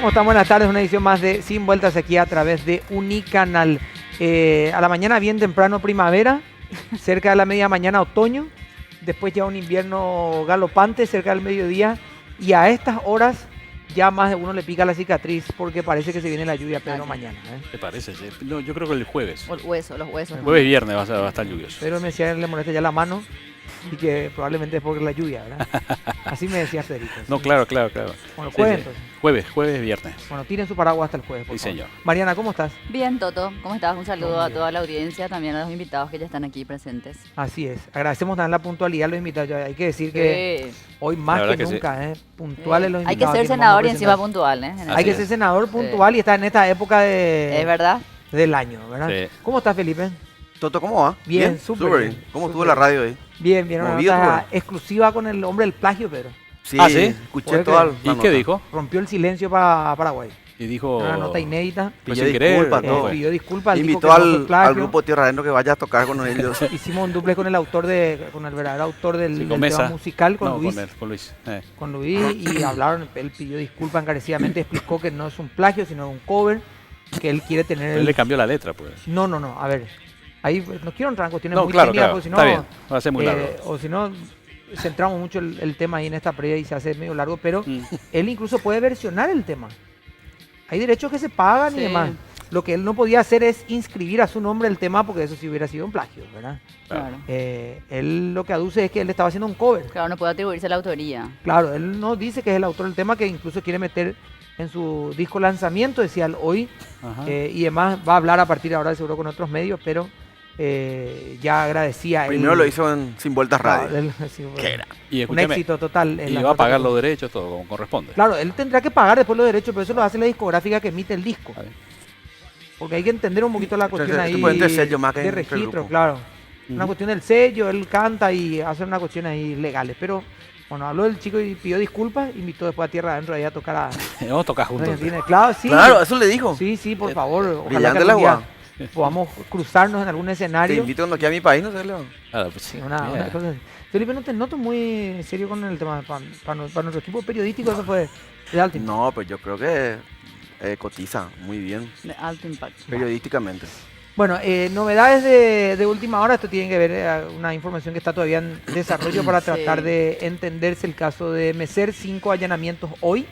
¿Cómo están? Buenas tardes, una edición más de Sin Vueltas aquí a través de Unicanal. A la mañana bien temprano primavera, cerca de la media mañana otoño, después ya un invierno galopante cerca del mediodía y a estas horas ya más de uno le pica la cicatriz porque parece que se viene la lluvia, Pedro, mañana. ¿Te parece? No, yo creo que el jueves. Los huesos. Jueves y viernes va a estar lluvioso. Pedro me decía que le molesta ya la mano y que probablemente es por la lluvia, ¿verdad? Así me decía Federico. No, claro. Bueno, Sí, jueves sí. entonces. Jueves, viernes. Bueno, tiren su paraguas hasta el jueves, por Sí, favor. señor. Mariana, ¿cómo estás? Bien, Toto, ¿cómo estás? Un saludo Muy a bien. toda la audiencia, también a los invitados que ya están aquí presentes. Así es. Agradecemos también la puntualidad de los invitados. Hay que decir que hoy La más verdad que que nunca, puntuales los Hay que invitados. ser que nos vamos senador a y encima presentar. puntual, ¿eh? Hay que Así ser es. senador puntual y estar en esta época Es verdad. del año, ¿verdad? Sí. ¿Cómo estás, Felipe? Toto, ¿cómo va? Bien, súper bien. ¿Cómo Súper estuvo la radio ahí? Bien, una Movido nota todo. exclusiva con el hombre del plagio, Pedro. Sí, ¿Ah, sí? escuché ¿Puede toda creer? la ¿Y qué nota. dijo? Rompió el silencio para Paraguay. Y dijo... Una nota inédita. Pues Pidió sin querer, disculpas, ¿cómo todo. fue? Pidió disculpas. dijo Invitó que no fue al plagio. grupo Tierra Adentro que vaya a tocar con ellos. Hicimos un duple con el verdadero autor del Sí, con tema Mesa. musical, con No, Luis. con Luis. Con Luis y hablaron, él pidió disculpas encarecidamente, explicó que no es un plagio, sino un cover, que él quiere tener... Él le cambió la letra, pues. No, a ver, ahí no quiero entrar en cuestiones No, muy claro, técnicas, claro. porque si Está no, bien. Va a ser muy largo. o si no, centramos mucho el tema ahí en esta previa y se hace medio largo, pero él incluso puede versionar el tema. Hay derechos que se pagan y Sí. demás. Lo que él no podía hacer es inscribir a su nombre el tema, porque eso sí hubiera sido un plagio, ¿verdad? Claro. Él lo que aduce es que él estaba haciendo un cover. Claro, no puede atribuirse la autoría. Claro, él no dice que es el autor del tema, que incluso quiere meter en su disco lanzamiento, decía él hoy, Ajá. y además va a hablar a partir de ahora seguro con otros medios, pero ya agradecía. Primero él- lo hizo en Sin Vueltas Claro, Radio. él- sí, bueno, ¿Qué era? Y un escúchame, éxito total. en y la va a pagar plataforma. los derechos, todo como corresponde. Claro, él tendrá que pagar después los derechos, pero eso lo hace la discográfica que emite el disco. Está bien. Porque hay que entender un poquito la cuestión Entonces, ahí tú puedes tener sello más que de entre el registro, grupo. claro. Una Ujú. cuestión del sello, él canta y hace una cuestión ahí legales. Pero bueno, habló del chico y pidió disculpas, invitó después a Tierra Adentro ahí a tocar a Vamos a tocar juntos. Argentina. Claro, sí. Claro, eso le dijo. Sí, por favor. Ojalá que brillante algún la día jugada. podamos cruzarnos en algún Te escenario. invito cuando aquí a mi país, no sé, León. Ah, pues, Sí, una yeah. cosa así. Felipe, no te noto muy serio con el tema. Para nuestro equipo periodístico eso fue de alto impacto. No, pues yo creo que cotiza muy bien De alto impacto. periodísticamente. Bueno, novedades de última hora. Esto tiene que ver una información que está todavía en desarrollo para Sí. tratar de entenderse el caso de Mecer. 5 allanamientos hoy,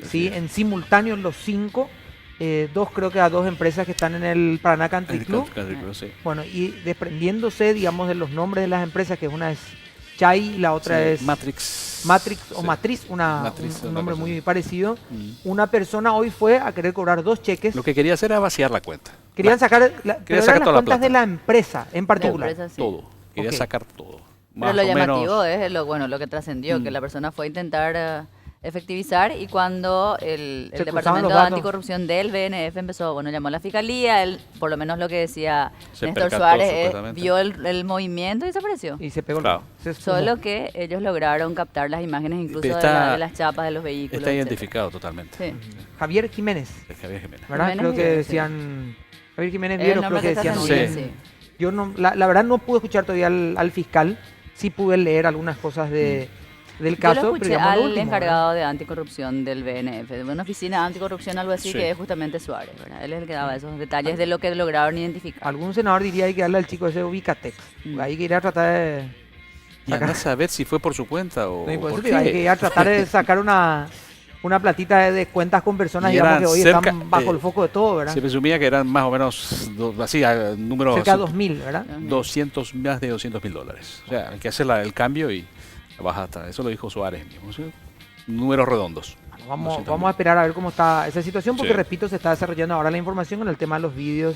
sí, en simultáneo los 5. Dos creo que a 2 empresas que están en el Paraná Country El Club. Country Club, sí. Bueno, y desprendiéndose, digamos, de los nombres de las empresas, que una es Chai y la otra Sí, es Matrix o Sí. Matriz, Matriz, un una nombre cosa muy así. parecido. Mm. Una persona hoy fue a querer cobrar 2 cheques. Lo que quería hacer era vaciar la cuenta. Querían sacar, pero sacar eran las toda la cuentas de plata. la empresa en particular. La empresa, sí. Todo. Quería Ok. sacar todo. Pero Más lo o llamativo menos. es lo que trascendió, que Mm. la persona fue a intentar efectivizar y cuando el Se cruzaban Departamento los de datos. Anticorrupción del BNF empezó, bueno, llamó a la fiscalía, él, por lo menos lo que decía Se Néstor percató, Suárez, supuestamente. vio el movimiento y desapareció. Y se pegó. Claro. Se esfumó. Solo que ellos lograron captar las imágenes incluso Está- de las chapas de los vehículos. Está etcétera. identificado totalmente. Sí. Javier Jiménez, El Javier Jiménez. ¿verdad? Jiménez Creo que Jiménez, sí. decían... Javier Jiménez El Vieros, nombre creo que que está decían hoy. trascendiendo, sí. Yo no, la verdad no pude escuchar todavía al fiscal. Sí pude leer algunas cosas del Yo caso. lo pero escuché digamos lo al último, encargado de anticorrupción del BNF, de una oficina de anticorrupción, algo así, Sí. que es justamente Suárez, ¿verdad? Él es el que daba esos detalles de lo que lograron identificar. Algún senador diría hay que darle al chico ese Ubicatex. Hay que ir a tratar de... Y andás a ver si fue por su cuenta o No, y por eso por te digo, hay que qué. ir a tratar de sacar una platita de cuentas con personas, Y digamos, eran que hoy cerca, están bajo el foco de todo, ¿verdad? Se presumía que eran más o menos así, números Cerca de 2.000, ¿verdad? Ajá. 200, más de $200,000. O sea, hay que hacer el cambio y baja hasta. Eso lo dijo Suárez mismo. ¿Sí? Números redondos. Bueno, 200.000. vamos a esperar a ver cómo está esa situación, porque Sí. repito, se está desarrollando ahora la información con el tema de los vídeos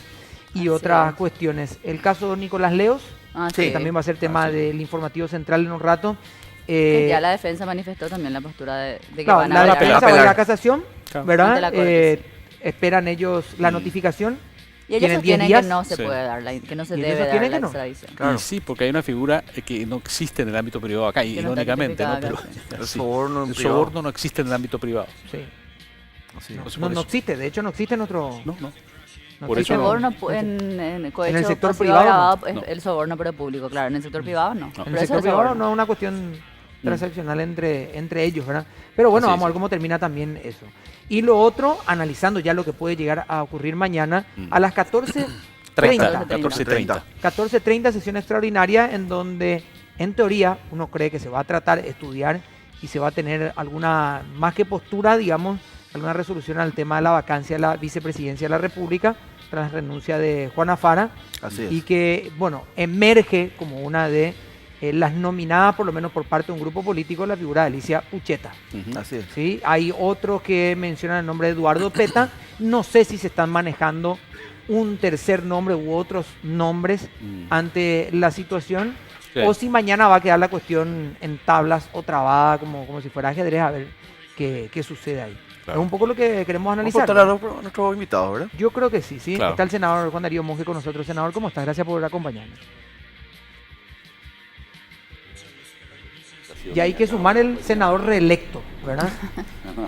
y Así otras es. cuestiones. El caso de Nicolás Leos, Ah, que sí. también va a ser tema sí. del informativo central en un rato. Que ya la defensa manifestó también la postura de que claro, van a la apelar. defensa va a ir a casación, Claro. ¿verdad? Ante la corte, Esperan ellos la notificación. Y ellos tienen 10 sostienen días. que no se Sí. puede dar, que no se Y ellos debe dar sostienen la que no. extradición. Claro. Y sí, porque hay una figura que no existe en el ámbito privado acá, Que no está irónicamente, ¿no? Pero, tipificada El sí. soborno en El privado. soborno no existe en el ámbito privado. Sí. Así. No sé No, por no eso. existe, de hecho no existe en otro... No, no. no por El existe eso no. soborno en- en cohecho el sector pasivo privado, agravado no. es No. el soborno pero público, claro, en el sector privado no. No. Pero En el eso sector es privado soborno. no es una cuestión transaccional entre ellos, ¿verdad? Pero bueno, Así vamos a ver es. cómo termina también eso. Y lo otro, analizando ya lo que puede llegar a ocurrir mañana, a las 14:30. 14:30. 14:30, sesión extraordinaria en donde, en teoría, uno cree que se va a tratar, estudiar y se va a tener alguna, más que postura, digamos, alguna resolución al tema de la vacancia de la vicepresidencia de la República tras la renuncia de Juana Fara. Así es. Y que, bueno, emerge como una de las nominadas, por lo menos por parte de un grupo político, la figura de Alicia Pucheta. Ujú. Así es. ¿Sí? Hay otros que mencionan el nombre de Eduardo Peta. No sé si se están manejando un tercer nombre u otros nombres ante la situación, Sí. o si mañana va a quedar la cuestión en tablas o trabada como si fuera ajedrez, a ver qué sucede ahí. Claro. Es un poco lo que queremos Vamos a analizar. preguntar a nuestros invitados, ¿verdad? Yo creo que sí, sí. Claro. Está el senador Juan Darío Monge con nosotros. Senador, ¿cómo estás? Gracias por acompañarnos. Y hay que sumar el senador reelecto, ¿verdad? No, Sí,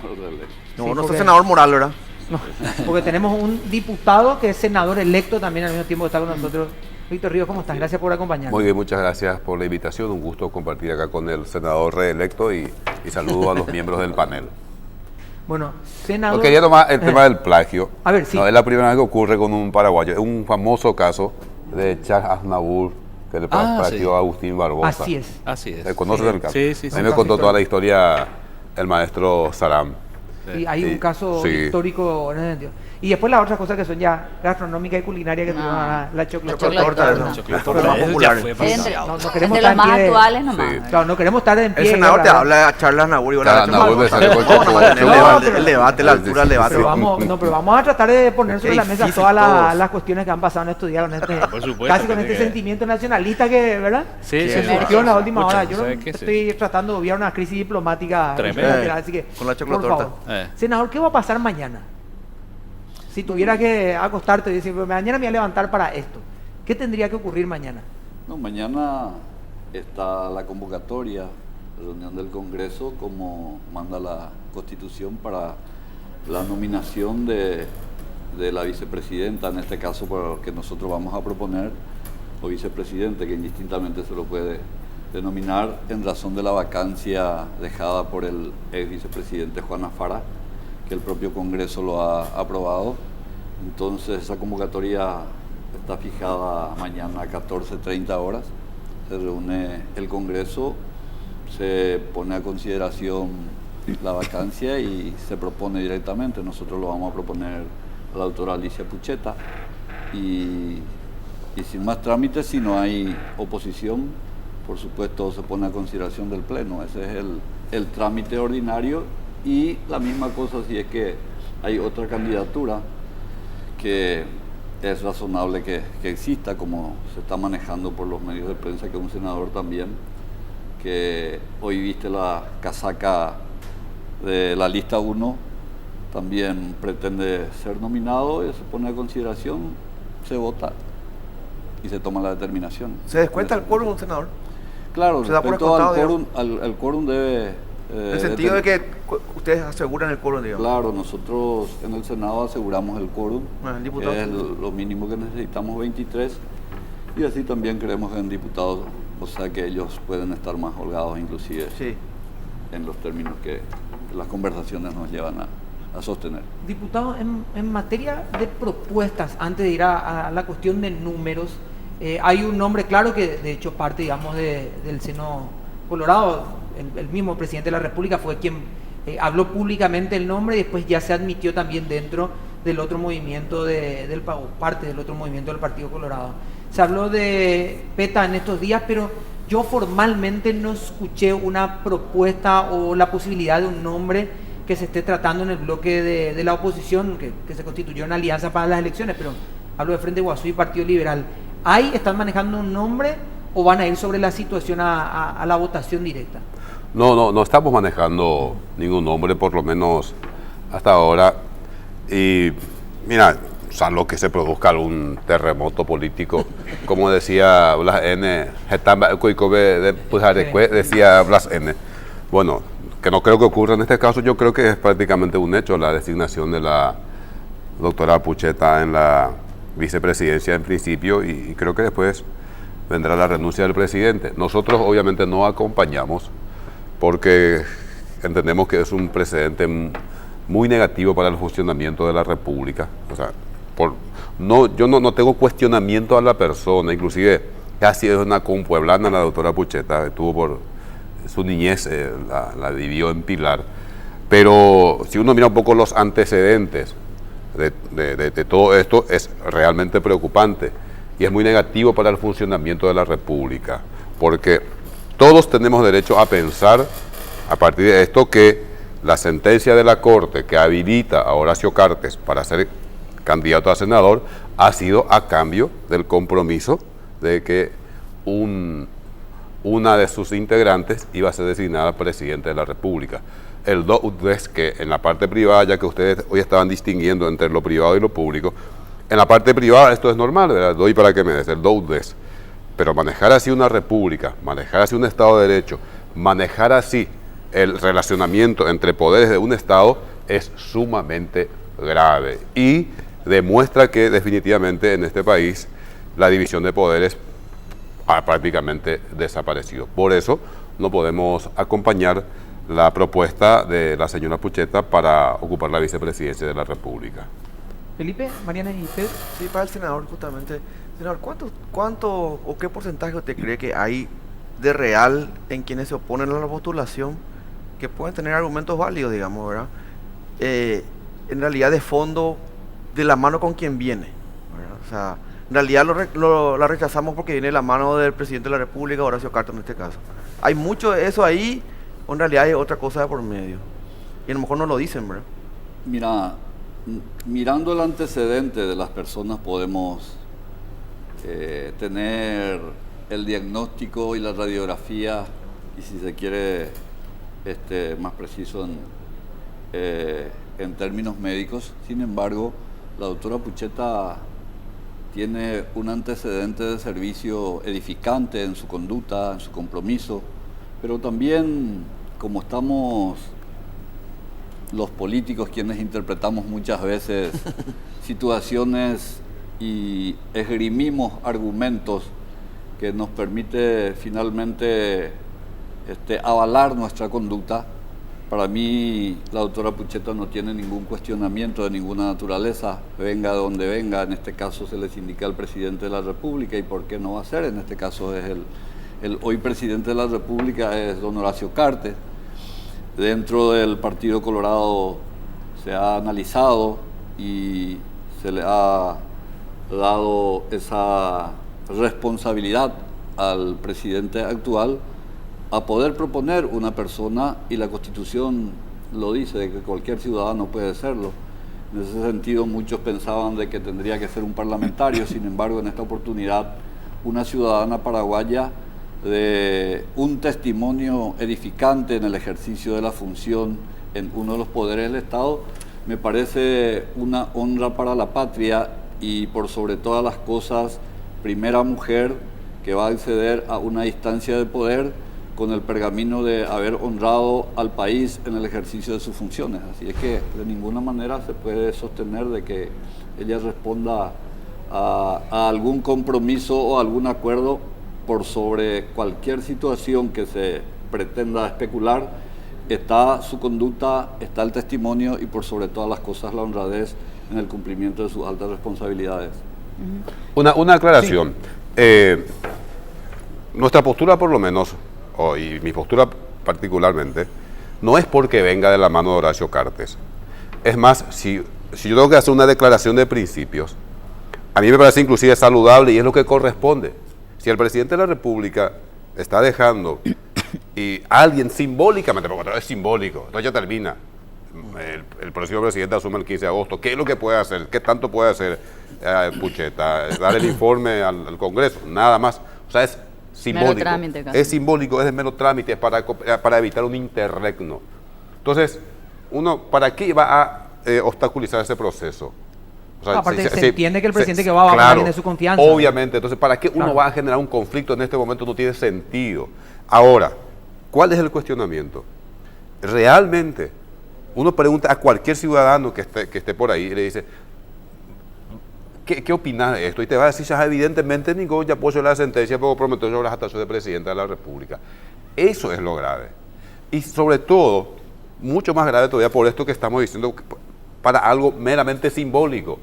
no porque- está senador Moral, ¿verdad? No, porque tenemos un diputado que es senador electo también al mismo tiempo que está con nosotros. Víctor Ríos, ¿cómo estás? Gracias por acompañarnos. Muy bien, muchas gracias por la invitación. Un gusto compartir acá con el senador reelecto y saludo a los miembros del panel. Bueno, senador... No, quería tomar el tema del plagio. A ver, sí. No, es la primera vez que ocurre con un paraguayo. Es un famoso caso de Charles Aznavour que le plagió sí. a Agustín Barbosa. Así es. Así es. ¿Se conoce Sí. el caso? Sí, sí, A sí. mí me contó toda la historia el maestro Saram. Y hay un Sí, caso sí. histórico en ese sentido. Y después las otras cosas que son ya gastronómicas y culinarias que No. tuvimos la chocolatorta. chocolatorta, ¿no? no. Chocolatorta, más eso ya popular. fue Es entre, demasiado. No queremos entre los estar más en pie de- actuales nomás. Sí. Claro, no queremos estar en pie. El senador te ¿verdad? habla a Charles Aznavour y Charles Aznavour me sale cualquier Vamos a cosa. mantener No, el pero- debate, la altura del debate. Pero vamos a tratar de poner sobre Qué la mesa difícil todas todos. las cuestiones que han pasado en estos días con este, Por supuesto, casi con tiene este que- sentimiento nacionalista que, ¿verdad? Sí, Que sí, sí. Surgió en la última Pucha, hora. Yo ¿sabes qué? Sí. estoy tratando de obviar una crisis diplomática Tremendo. internacional, así que, Con la por chocolatorta. favor. Senador, ¿qué va a pasar mañana? Si tuviera que acostarte y decir, mañana me voy a levantar para esto, ¿qué tendría que ocurrir mañana? No, mañana está la convocatoria, reunión del Congreso, como manda la Constitución, para la nominación de la vicepresidenta, en este caso por que nosotros vamos a proponer, o vicepresidente, que indistintamente se lo puede denominar, en razón de la vacancia dejada por el ex vicepresidente Juana Fara, que el propio Congreso lo ha aprobado. Entonces esa convocatoria está fijada mañana a 14:30 horas. Se reúne el Congreso, se pone a consideración la vacancia y se propone directamente. Nosotros lo vamos a proponer a la doctora Alicia Pucheta. Y sin más trámites, si no hay oposición, por supuesto se pone a consideración del Pleno. Ese es el trámite ordinario. Y la misma cosa si es que hay otra candidatura que es razonable que exista, como se está manejando por los medios de prensa, que un senador también, que hoy viste la casaca de la lista 1, también pretende ser nominado, y se pone a consideración, se vota y se toma la determinación. ¿Se descuenta el quórum, senador? Claro, Se da por respecto al descontado, quórum, al quórum debe... En el sentido de que ustedes aseguran el quórum, digamos. Claro, nosotros en el Senado aseguramos el quórum, Ah, diputado. es lo mínimo que necesitamos, 23, y así también creemos en diputados, o sea que ellos pueden estar más holgados inclusive Sí. en los términos que las conversaciones nos llevan a sostener. Diputado, en materia de propuestas, antes de ir a la cuestión de números, hay un nombre claro que de hecho parte, digamos, del seno colorado. El mismo presidente de la República fue quien habló públicamente el nombre y después ya se admitió también dentro del otro movimiento parte del otro movimiento del Partido Colorado. Se habló de Peta en estos días, pero yo formalmente no escuché una propuesta o la posibilidad de un nombre que se esté tratando en el bloque de la oposición, que se constituyó en alianza para las elecciones, pero hablo de Frente Guasú y Partido Liberal. ¿Ahí están manejando un nombre o van a ir sobre la situación a la votación directa? No estamos manejando ningún nombre, por lo menos hasta ahora. Y mira, salvo que se produzca algún terremoto político, como decía Blas N., decía Blas N. Bueno, que no creo que ocurra en este caso. Yo creo que es prácticamente un hecho la designación de la doctora Pucheta en la vicepresidencia en principio, y creo que después vendrá la renuncia del presidente. Nosotros obviamente no acompañamos porque entendemos que es un precedente muy negativo para el funcionamiento de la República. O sea, yo no tengo cuestionamiento a la persona, inclusive casi es una compueblana la doctora Pucheta, estuvo por su niñez, la vivió en Pilar, pero si uno mira un poco los antecedentes de todo esto, es realmente preocupante y es muy negativo para el funcionamiento de la República, porque todos tenemos derecho a pensar a partir de esto que la sentencia de la Corte que habilita a Horacio Cartes para ser candidato a senador ha sido a cambio del compromiso de que una de sus integrantes iba a ser designada presidente de la República. El es que en la parte privada, ya que ustedes hoy estaban distinguiendo entre lo privado y lo público, en la parte privada esto es normal, ¿verdad? Doy para que me des, el do-des. Pero manejar así una república, manejar así un Estado de Derecho, manejar así el relacionamiento entre poderes de un Estado es sumamente grave y demuestra que definitivamente en este país la división de poderes ha prácticamente desaparecido. Por eso no podemos acompañar la propuesta de la señora Pucheta para ocupar la vicepresidencia de la República. Felipe, Mariana y usted. Sí, para el senador justamente. Senador, ¿cuánto o qué porcentaje usted cree que hay de real en quienes se oponen a la postulación que pueden tener argumentos válidos, digamos, ¿verdad? En realidad de fondo, de la mano con quien viene, ¿verdad? O sea, en realidad la rechazamos porque viene de la mano del presidente de la República, Horacio Cartes en este caso. Hay mucho de eso ahí, o en realidad hay otra cosa de por medio. Y a lo mejor no lo dicen, ¿verdad? Mira, mirando el antecedente de las personas podemos tener el diagnóstico y la radiografía, y si se quiere más preciso en términos médicos. Sin embargo, la doctora Pucheta tiene un antecedente de servicio edificante en su conducta, en su compromiso, pero también, como estamos los políticos quienes interpretamos muchas veces situaciones y esgrimimos argumentos que nos permite finalmente avalar nuestra conducta. Para mí, la doctora Pucheta no tiene ningún cuestionamiento de ninguna naturaleza, venga de donde venga. En este caso se les indica al presidente de la República, y por qué no va a ser. En este caso es el hoy presidente de la República es don Horacio Cartes. Dentro del Partido Colorado se ha analizado y se le ha dado esa responsabilidad al presidente actual a poder proponer una persona, y la Constitución lo dice, de que cualquier ciudadano puede serlo. En ese sentido, muchos pensaban de que tendría que ser un parlamentario. Sin embargo, en esta oportunidad, una ciudadana paraguaya de un testimonio edificante en el ejercicio de la función en uno de los poderes del Estado, me parece una honra para la patria y, por sobre todas las cosas, primera mujer que va a acceder a una instancia de poder con el pergamino de haber honrado al país en el ejercicio de sus funciones. Así es que de ninguna manera se puede sostener de que ella responda a algún compromiso o algún acuerdo por sobre cualquier situación que se pretenda especular. Está su conducta, está el testimonio y, por sobre todas las cosas, la honradez en el cumplimiento de sus altas responsabilidades. Una aclaración. Sí. Nuestra postura, por lo menos, y mi postura particularmente, no es porque venga de la mano de Horacio Cartes. Es más, si yo tengo que hacer una declaración de principios, a mí me parece inclusive saludable y es lo que corresponde. Si el presidente de la República está dejando y alguien simbólicamente, porque es simbólico, entonces ya termina, el próximo presidente asume el 15 de agosto, ¿qué es lo que puede hacer? ¿Qué tanto puede hacer Pucheta? ¿Dar el informe al Congreso? Nada más. O sea, es simbólico. Trámite, es simbólico, es de mero trámite para evitar un interregno. Entonces, ¿para qué va a obstaculizar ese proceso? O sea, aparte se entiende que el presidente que va a claro, tener su confianza. Obviamente, entonces, ¿para qué uno va a generar un conflicto en este momento? No tiene sentido. Ahora, ¿cuál es el cuestionamiento? Realmente, uno pregunta a cualquier ciudadano que esté por ahí y le dice, ¿qué opinas de esto? Y te va a decir, ya evidentemente ningún ya apoyo la sentencia porque prometió sobre las actuaciones de presidente de la República. Eso es lo grave. Y sobre todo, mucho más grave todavía por esto que estamos diciendo, para algo meramente simbólico.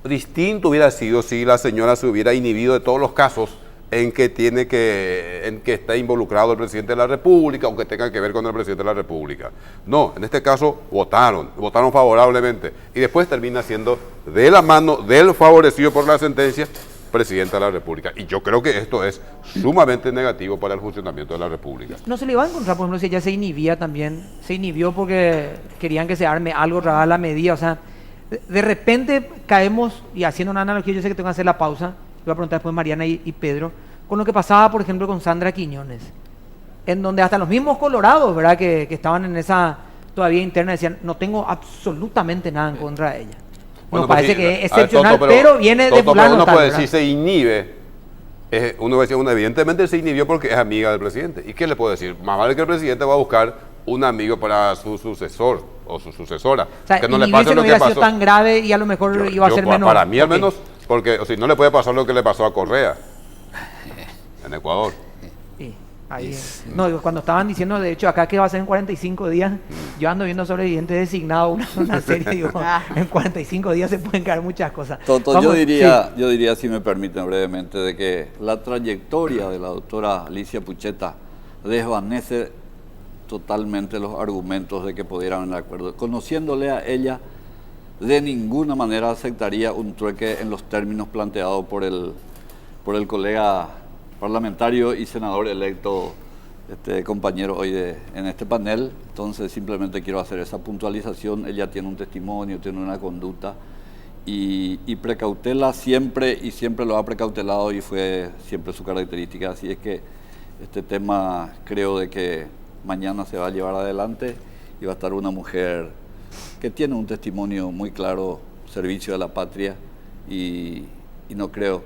Distinto hubiera sido si la señora se hubiera inhibido de todos los casos en que está involucrado el presidente de la República o que tenga que ver con el presidente de la República. No, en este caso votaron favorablemente y después termina siendo de la mano del favorecido por la sentencia presidente de la República. Y yo creo que esto es sumamente negativo para el funcionamiento de la República. No se le iba a encontrar, por ejemplo, si ella se inhibía también, se inhibió porque querían que se arme algo a la medida, o sea, de repente caemos, y haciendo una analogía, yo sé que tengo que hacer la pausa, iba a preguntar después Mariana y Pedro, con lo que pasaba, por ejemplo, con Sandra Quiñones, en donde hasta los mismos colorados, ¿verdad?, que estaban en esa todavía interna, decían, no tengo absolutamente nada en contra de ella. Bueno, Nos parece que es excepcional, Toto, pero viene de fulano uno tal, puede ¿verdad? decir, se inhibe. Uno decía, evidentemente se inhibió porque es amiga del presidente. ¿Y qué le puedo decir? Más vale que el presidente va a buscar un amigo para su sucesor o su sucesora. O sea, que no le inhibirse pase no lo que hubiera pasó. sido tan grave y a lo mejor iba a ser menos. Para mí al Ok. menos, porque o sea, no le puede pasar lo que le pasó a Correa en Ecuador. Sí, ahí. No, cuando estaban diciendo, de hecho, acá que va a ser en 45 días, yo ando viendo Sobreviviente Designado, una serie, digo, en 45 días se pueden caer muchas cosas. Toto, Vamos, yo diría, si me permiten brevemente, de que la trayectoria de la doctora Alicia Pucheta desvanece totalmente los argumentos de que pudieran estar de acuerdo. Conociéndole a ella, de ninguna manera aceptaría un trueque en los términos planteados por el colega parlamentario y senador electo, compañero hoy en este panel. Entonces simplemente quiero hacer esa puntualización. Ella tiene un testimonio, tiene una conducta y precautela siempre, y siempre lo ha precautelado y fue siempre su característica. Así es que este tema creo de que mañana se va a llevar adelante y va a estar una mujer que tiene un testimonio muy claro, servicio de la patria, y no creo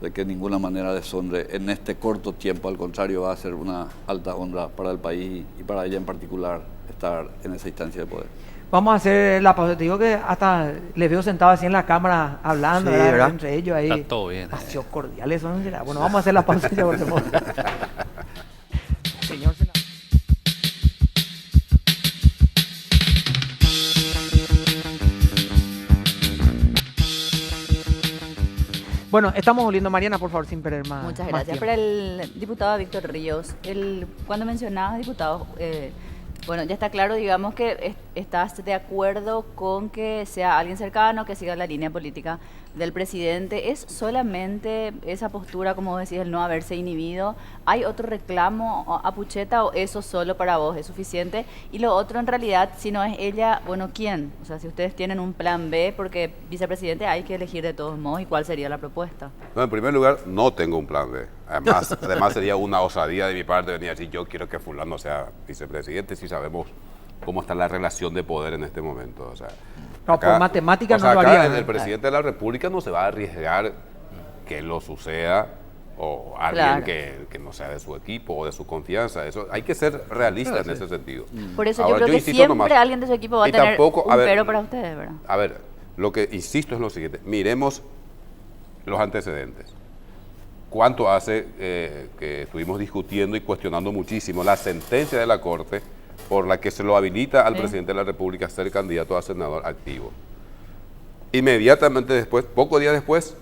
de que de ninguna manera deshonre en este corto tiempo. Al contrario, va a ser una alta honra para el país y para ella en particular estar en esa instancia de poder. Vamos a hacer la pausa. Te digo que hasta les veo sentados así en la cámara hablando, Sí, ¿verdad? ¿verdad? Entre ellos ahí. Está todo bien. Paseos cordiales son. Bueno, vamos a hacer la pausa y ya volvemos. Señor senador. Bueno, estamos volviendo, Mariana, por favor, sin perder más. Muchas más gracias. tiempo. Para el diputado Víctor Ríos, cuando mencionabas, diputado, bueno, ya está claro, digamos, que estás de acuerdo con que sea alguien cercano, que siga la línea política del presidente. ¿Es solamente esa postura, como decís, el no haberse inhibido? ¿Hay otro reclamo a Pucheta o eso solo para vos es suficiente? Y lo otro, en realidad, si no es ella, bueno, ¿quién? O sea, si ustedes tienen un plan B, porque vicepresidente hay que elegir de todos modos, ¿y cuál sería la propuesta? No, en primer lugar, no tengo un plan B. Además sería una osadía de mi parte venir a decir, yo quiero que fulano sea vicepresidente, si sabemos cómo está la relación de poder en este momento. O sea, No, por matemática no lo acá haría. el presidente de la República no se va a arriesgar que lo suceda o alguien Claro. que no sea de su equipo o de su confianza. Eso hay que ser realista en ese sentido. Por eso Ahora, yo creo que insisto siempre nomás, alguien de su equipo va a y tener tampoco, un a ver, pero para ustedes, ¿verdad? A ver, lo que insisto es lo siguiente. Miremos los antecedentes. ¿Cuánto hace que estuvimos discutiendo y cuestionando muchísimo la sentencia de la Corte por la que se lo habilita al Sí. presidente de la República a ser candidato a senador activo? Inmediatamente después, pocos días después,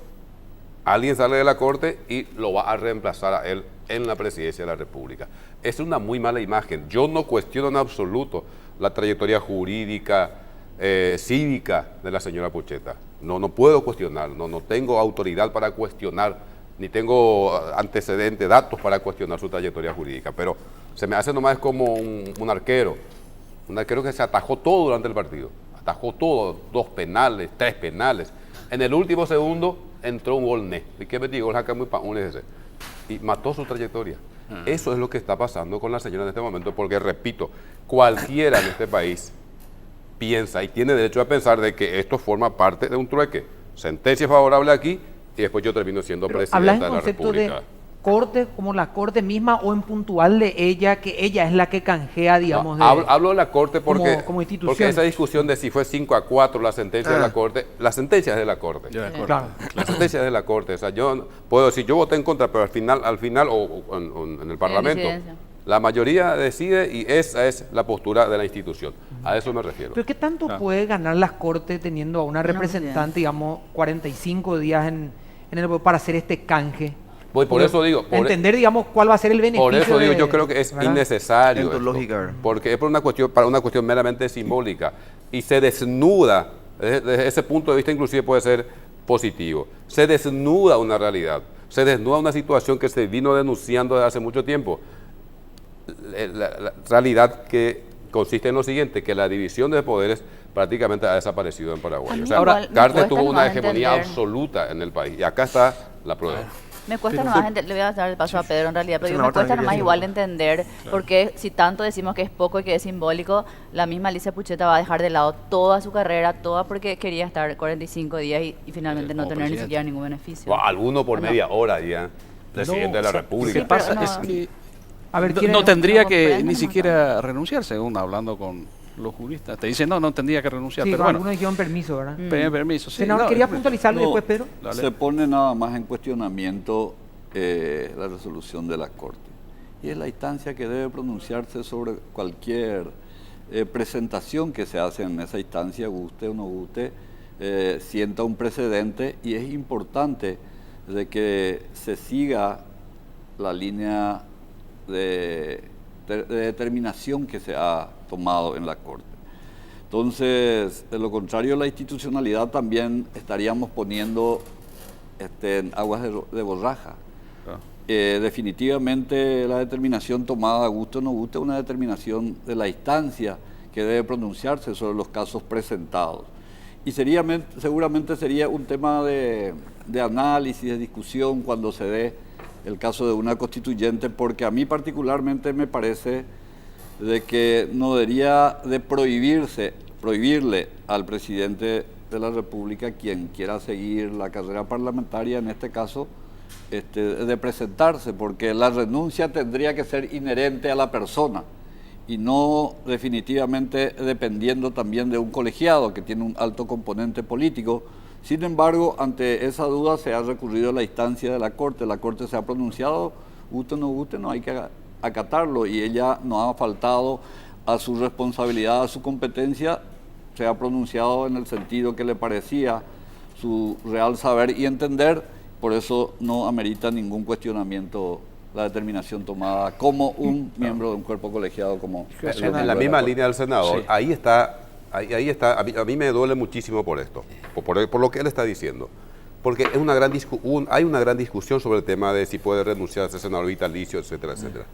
alguien sale de la Corte y lo va a reemplazar a él en la presidencia de la República. Es una muy mala imagen. Yo no cuestiono en absoluto la trayectoria jurídica, cívica de la señora Pucheta. No puedo cuestionar, no tengo autoridad para cuestionar, ni tengo antecedentes, datos para cuestionar su trayectoria jurídica, pero se me hace nomás como un arquero que se atajó todo durante el partido, atajó todo, 2 penales, 3 penales. En el último segundo entró un gol net, y que me digo, y mató su trayectoria. Eso es lo que está pasando con la señora en este momento, porque repito, cualquiera en este país piensa y tiene derecho a pensar de que esto forma parte de un trueque. Sentencia favorable aquí y después yo termino siendo Pero, presidenta ¿hablas en de la concepto República. de corte, como la corte misma, o en puntual de ella, que ella es la que canjea, digamos, No, de... hablo de la Corte porque, como institución. porque esa discusión de si fue 5-4 la sentencia de la Corte, la sentencia es de la Corte. Yo de acuerdo. Claro. La sentencia es de la Corte. O sea, yo puedo decir, yo voté en contra, pero al final o en el Parlamento, disidencia. La mayoría decide y esa es la postura de la institución. A eso me refiero. Pero ¿qué tanto Claro. puede ganar las Cortes teniendo a una representante, digamos, 45 días en el para hacer este canje? Por Porque eso digo, entender, digamos, cuál va a ser el beneficio. por eso digo, de- yo creo que es ¿verdad? innecesario. En tu esto, lógica. porque es por una cuestión, para una cuestión meramente simbólica. Y se desnuda, desde ese punto de vista inclusive puede ser positivo, se desnuda una realidad, se desnuda una situación que se vino denunciando desde hace mucho tiempo. La realidad que consiste en lo siguiente, que la división de poderes prácticamente ha desaparecido en A Paraguay. mí O sea, igual me Cartes cuesta tuvo una nomás hegemonía entender. absoluta en el país y acá está la prueba. Me cuesta Pero- nomás, le voy a dar el paso a Pedro en realidad, pero Sí, yo no, me cuesta tranquilo, nomás sí. igual entender porque si tanto decimos que es poco y que es simbólico, la misma Alicia Pucheta va a dejar de lado toda su carrera, toda porque quería estar 45 días y finalmente no Como tener ni presidente. siquiera ningún beneficio. Bueno, alguno por Bueno. media hora ya, presidente de la o sea, República. Lo que Sí, pero pasa no- es que A ver, no, ¿quiere- no tendría no que comprende, ni no siquiera renunciar, según hablando con los juristas. Te dicen, no tendría que renunciar, Sí, pero algunos bueno, dijeron permiso, ¿verdad? pedir permiso. Sí, Senador, no, quería es- puntualizarlo y No, después, Pedro. Dale. Se pone nada más en cuestionamiento la resolución de la Corte. Y es la instancia que debe pronunciarse sobre cualquier presentación que se hace en esa instancia, guste o no guste, sienta un precedente y es importante de que se siga la línea de determinación que se ha tomado en la Corte. Entonces, de lo contrario, la institucionalidad también estaríamos poniendo en aguas de borraja. Claro. Definitivamente la determinación tomada, guste o no guste, es una determinación de la instancia que debe pronunciarse sobre los casos presentados. Y seguramente sería un tema de análisis, de discusión cuando se dé el caso de una constituyente, porque a mí particularmente me parece de que no debería de prohibirle al presidente de la República, quien quiera seguir la carrera parlamentaria, en este caso, de presentarse, porque la renuncia tendría que ser inherente a la persona y no definitivamente dependiendo también de un colegiado que tiene un alto componente político. Sin embargo, ante esa duda se ha recurrido a la instancia de la Corte se ha pronunciado, guste o no guste, no hay que acatarlo, y ella no ha faltado a su responsabilidad, a su competencia, se ha pronunciado en el sentido que le parecía su real saber y entender, por eso no amerita ningún cuestionamiento la determinación tomada como un miembro de un cuerpo colegiado como En la misma línea del senador, Sí. ahí está, a mí me duele muchísimo por esto, por lo que él está diciendo. Porque es una gran hay una gran discusión sobre el tema de si puede renunciar a ser senador vitalicio, etcétera, etcétera.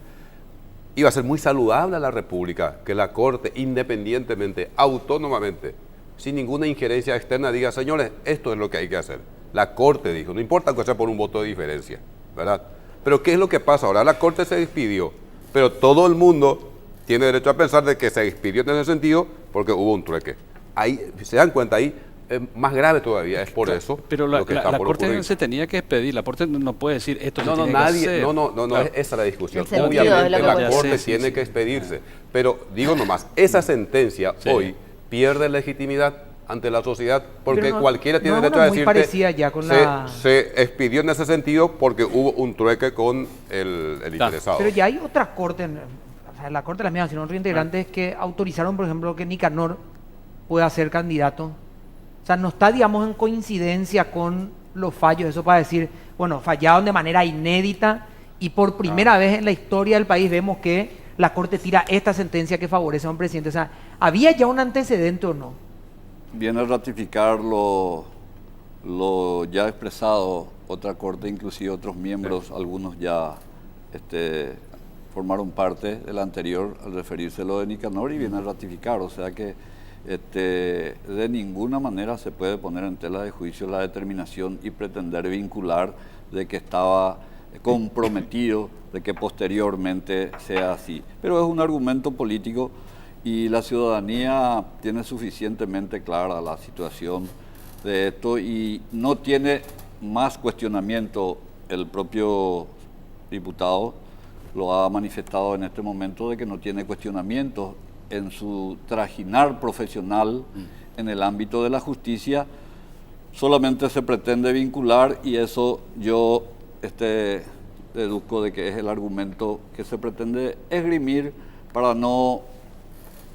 Iba a ser muy saludable a la República que la Corte, independientemente, autónomamente, sin ninguna injerencia externa, diga, señores, esto es lo que hay que hacer. La Corte dijo, no importa que sea por un voto de diferencia, ¿verdad? Pero ¿qué es lo que pasa ahora? La Corte se despidió, pero todo el mundo tiene derecho a pensar de que se despidió en ese sentido porque hubo un trueque. Ahí, se dan cuenta, ahí es más grave todavía, es por eso Pero lo que está la por Corte ocurrir. se tenía que expedir. La Corte no puede decir esto se No, tiene que nadie, hacer. no, Claro. es esa la discusión. El sentido Obviamente es lo que la puede Corte ser. Sí, tiene sí, que sí. expedirse, pero digo nomás, esa sentencia Sí. hoy pierde legitimidad ante la sociedad porque Pero no- cualquiera tiene no es derecho una a muy decir parecida ya con la- se expidió en ese sentido porque hubo un trueque con el interesado. Pero ya hay otras cortes, o sea, la corte de las mismas, sino otros integrantes que autorizaron, por ejemplo, que Nicanor pueda ser candidato. O sea, no está, digamos, en coincidencia con los fallos, eso para decir, bueno, fallaron de manera inédita y por primera vez en la historia del país vemos que la corte tira esta sentencia que favorece a un presidente. O sea, ¿había ya un antecedente o no? Viene a ratificar lo ya expresado otra corte, inclusive otros miembros, algunos ya formaron parte del anterior al referirse a lo de Nicanor y viene a ratificar, o sea que de ninguna manera se puede poner en tela de juicio la determinación y pretender vincular de que estaba comprometido, de que posteriormente sea así. Pero es un argumento político y la ciudadanía tiene suficientemente clara la situación de esto y no tiene más cuestionamiento. El propio diputado lo ha manifestado en este momento de que no tiene cuestionamiento en su trajinar profesional en el ámbito de la justicia. Solamente se pretende vincular y eso yo deduzco de que es el argumento que se pretende esgrimir para no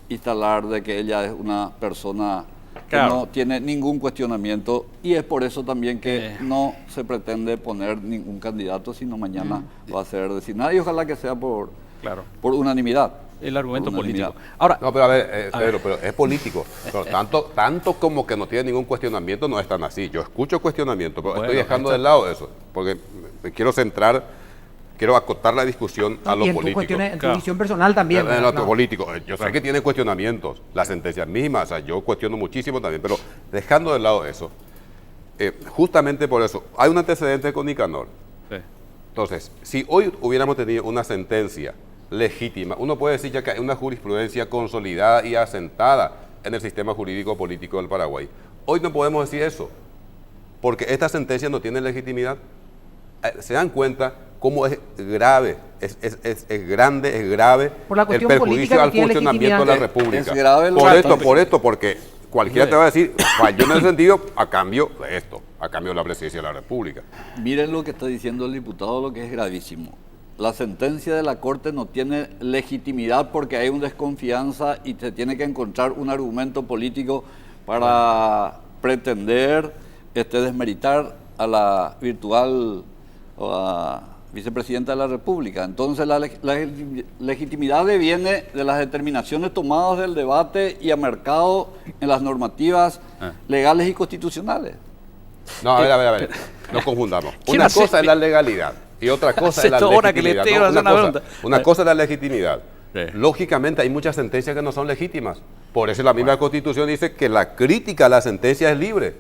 instalar de que ella es una persona que Claro. no tiene ningún cuestionamiento, y es por eso también que no se pretende poner ningún candidato, sino mañana va a ser designada, y ojalá que sea por Claro. unanimidad. El argumento Por político. unanimidad. Ahora, No, pero a ver, Pedro, pero es político. Pero tanto como que no tiene ningún cuestionamiento, no es tan así. Yo escucho cuestionamiento, pero Bueno, estoy dejando está- de lado eso, porque me quiero centrar, quiero acotar la discusión a y lo en tu político. cuestiones, en tu Claro. visión personal también. En ¿verdad? lo político. Yo sé que tiene cuestionamientos, las sentencias mismas, o sea, yo cuestiono muchísimo también, pero dejando de lado eso, justamente por eso, hay un antecedente con Nicanor. sí. Entonces, si hoy hubiéramos tenido una sentencia legítima, uno puede decir ya que hay una jurisprudencia consolidada y asentada en el sistema jurídico político del Paraguay. Hoy no podemos decir eso, porque esta sentencia no tiene legitimidad. ¿Se dan cuenta cómo es grave, es grande, es grave Por la el cuestión política perjuicio que al tiene funcionamiento de la legitimidad? República? Es grave lo Por que- esto, porque cualquiera te va a decir, falló en el sentido a cambio de esto, a cambio de la presidencia de la República. Miren lo que está diciendo el diputado, lo que es gravísimo. La sentencia de la Corte no tiene legitimidad porque hay una desconfianza y se tiene que encontrar un argumento político para pretender desmeritar a la virtual o a vicepresidenta de la República. Entonces la legitimidad viene de las determinaciones tomadas del debate y amercado en las normativas legales y constitucionales. No, a ver, no confundamos. ¿Quién Una hace- cosa es la legalidad y otra cosa es la Hace toda hora que le legitimidad. estoy haciendo una pregunta. Una cosa es la legitimidad. Sí. Lógicamente hay muchas sentencias que no son legítimas. Por eso la misma Constitución dice que la crítica a la sentencia es libre.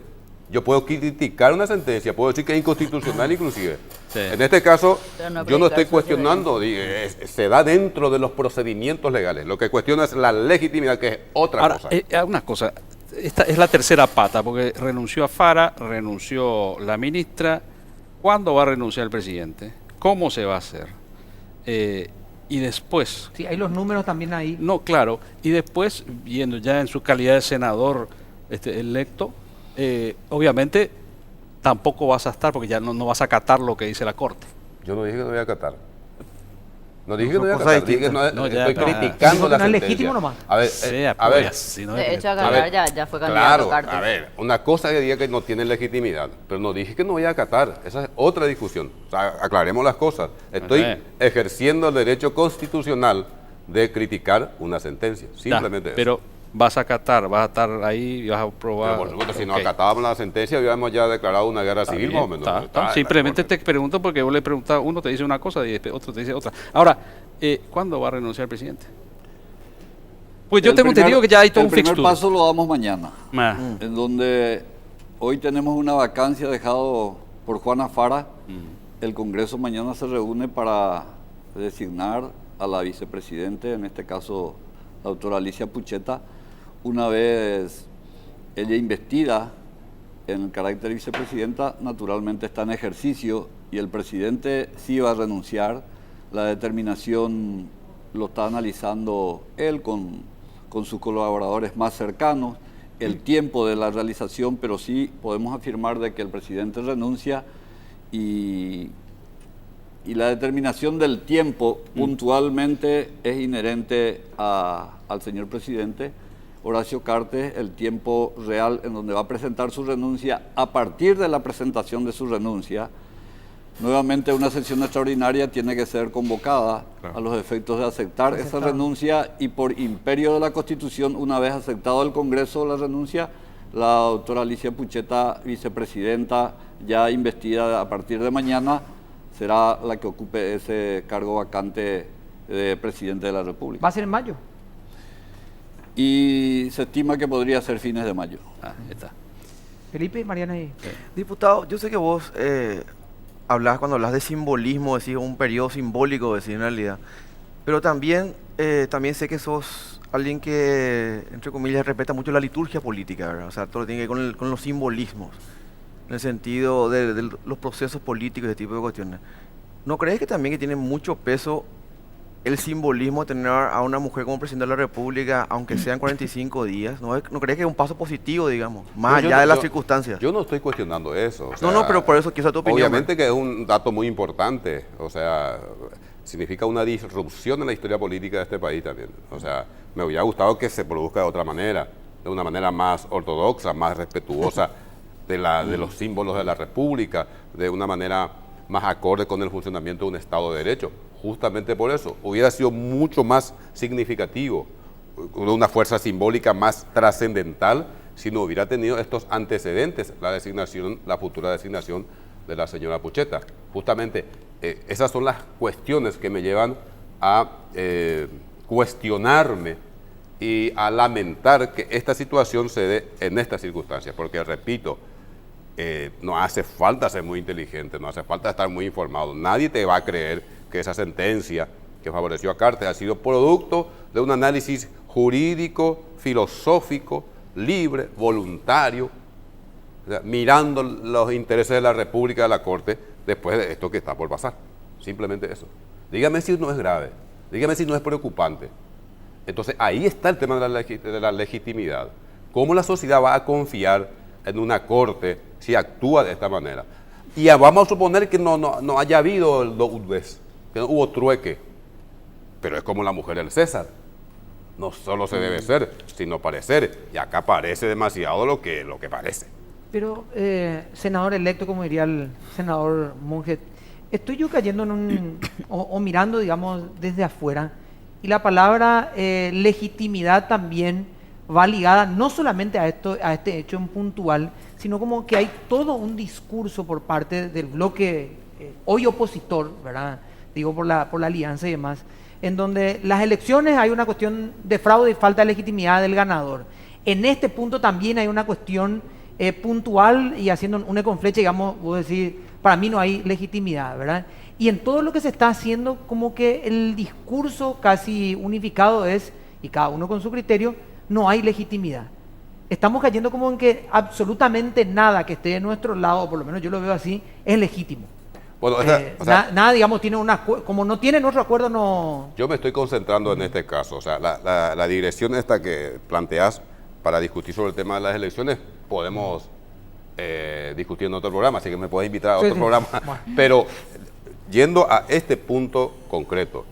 Yo puedo criticar una sentencia, puedo decir que es inconstitucional inclusive. Sí. En este caso, Pero no yo no estoy criticar cuestionando, se da dentro de los procedimientos legales. Lo que cuestiona es la legitimidad, que es otra Ahora, cosa. una cosa, esta es la tercera pata, porque renunció a Fara, renunció la ministra. ¿Cuándo va a renunciar el presidente? ¿Cómo se va a hacer? Y después, Sí, hay los números también ahí. no, claro, y después, viendo ya en su calidad de senador electo, obviamente tampoco vas a estar, porque ya no vas a acatar lo que dice la Corte. Yo no dije que no voy a acatar. No dije que Son no voy a cosas acatar, dije que distintas. No, ya, estoy pero- criticando la No es sentencia. legítimo nomás. A ver, Sea, a ver, pues, si no es- De hecho, a a ganar ver, ya fue candidato claro, Cartes. a ver, una cosa que diga que no tiene legitimidad, pero no dije que no voy a acatar, esa es otra discusión. O sea, aclaremos las cosas. Estoy Ok. ejerciendo el derecho constitucional de criticar una sentencia, simplemente Ya, eso. pero vas a acatar, vas a estar ahí y vas a Pero, probar. por supuesto, si no Ok. acatábamos la sentencia, habíamos ya declarado una guerra Está civil bien, más o menos. está. Simplemente te pregunto porque vos le preguntas, uno te dice una cosa y después otro te dice otra. Ahora, ¿cuándo va a renunciar el presidente? Pues yo El tengo primer- entendido que ya hay todo el un primer fixture. paso lo damos mañana, Ah, en donde hoy tenemos una vacancia dejado por Juana Fara. El Congreso mañana se reúne para designar a la vicepresidente, en este caso la doctora Alicia Pucheta. Una vez ella investida en el carácter de vicepresidenta, naturalmente está en ejercicio y el presidente sí va a renunciar. La determinación lo está analizando él con sus colaboradores más cercanos, el tiempo de la realización, pero sí podemos afirmar de que el presidente renuncia y la determinación del tiempo puntualmente es inherente al señor presidente Horacio Cartes. El tiempo real en donde va a presentar su renuncia, a partir de la presentación de su renuncia, nuevamente una sesión extraordinaria tiene que ser convocada a los efectos de aceptar esa renuncia, y por imperio de la Constitución, una vez aceptado el Congreso la renuncia, la doctora Alicia Pucheta, vicepresidenta, ya investida a partir de mañana, será la que ocupe ese cargo vacante de presidente de la República. Va a ser en mayo. Y se estima que podría ser fines de mayo. ahí está. Felipe, Mariana y... Diputado, yo sé que vos cuando hablas de simbolismo, decís un periodo simbólico, decís en realidad, pero también sé que sos alguien que, entre comillas, respeta mucho la liturgia política, ¿verdad? O sea, todo lo tiene que ver con los simbolismos, en el sentido de los procesos políticos y ese tipo de cuestiones. ¿No crees que también que tiene mucho peso el simbolismo de tener a una mujer como presidente de la República, aunque sean 45 días, ¿no crees que es un paso positivo, digamos, más Pero allá de las circunstancias? Yo no estoy cuestionando eso. O No, sea, pero por eso quiero tu opinión. obviamente que es un dato muy importante. O sea, significa una disrupción en la historia política de este país también. O sea, me hubiera gustado que se produzca de otra manera, de una manera más ortodoxa, más respetuosa de los símbolos de la República, de una manera más acorde con el funcionamiento de un Estado de Derecho. Justamente por eso, hubiera sido mucho más significativo, con una fuerza simbólica más trascendental, si no hubiera tenido estos antecedentes, la futura designación de la señora Pucheta. Justamente, esas son las cuestiones que me llevan a cuestionarme y a lamentar que esta situación se dé en estas circunstancias, porque repito, no hace falta ser muy inteligente, no hace falta estar muy informado. Nadie te va a creer que esa sentencia que favoreció a Cartes ha sido producto de un análisis jurídico, filosófico, libre, voluntario, o sea, mirando los intereses de la República, de la Corte, después de esto que está por pasar. Simplemente eso. Dígame si no es grave, dígame si no es preocupante. Entonces ahí está el tema de la legitimidad. ¿Cómo la sociedad va a confiar en una Corte si actúa de esta manera? Y vamos a suponer que no haya habido el doblez, que no hubo trueque, pero es como la mujer del César. No solo se debe ser, sino parecer. Y acá parece demasiado lo que parece. Pero, senador electo, como diría el senador Monge, estoy yo cayendo en o mirando, digamos, desde afuera, y la palabra legitimidad también va ligada no solamente a este hecho en puntual, sino como que hay todo un discurso por parte del bloque hoy opositor, ¿verdad? Digo, por la alianza y demás, en donde las elecciones hay una cuestión de fraude y falta de legitimidad del ganador. En este punto también hay una cuestión puntual y haciendo un eco en flecha, digamos, vos decís, para mí no hay legitimidad, ¿verdad? Y en todo lo que se está haciendo, como que el discurso casi unificado es, y cada uno con su criterio, no hay legitimidad. Estamos cayendo como en que absolutamente nada que esté de nuestro lado, por lo menos yo lo veo así, es legítimo. Bueno, nada, digamos, tiene como no tiene nuestro acuerdo, no... Yo me estoy concentrando en este caso. O sea, la digresión esta que planteas para discutir sobre el tema de las elecciones, podemos discutir en otro programa, así que me puedes invitar a otro programa. Bueno. Pero yendo a este punto concreto,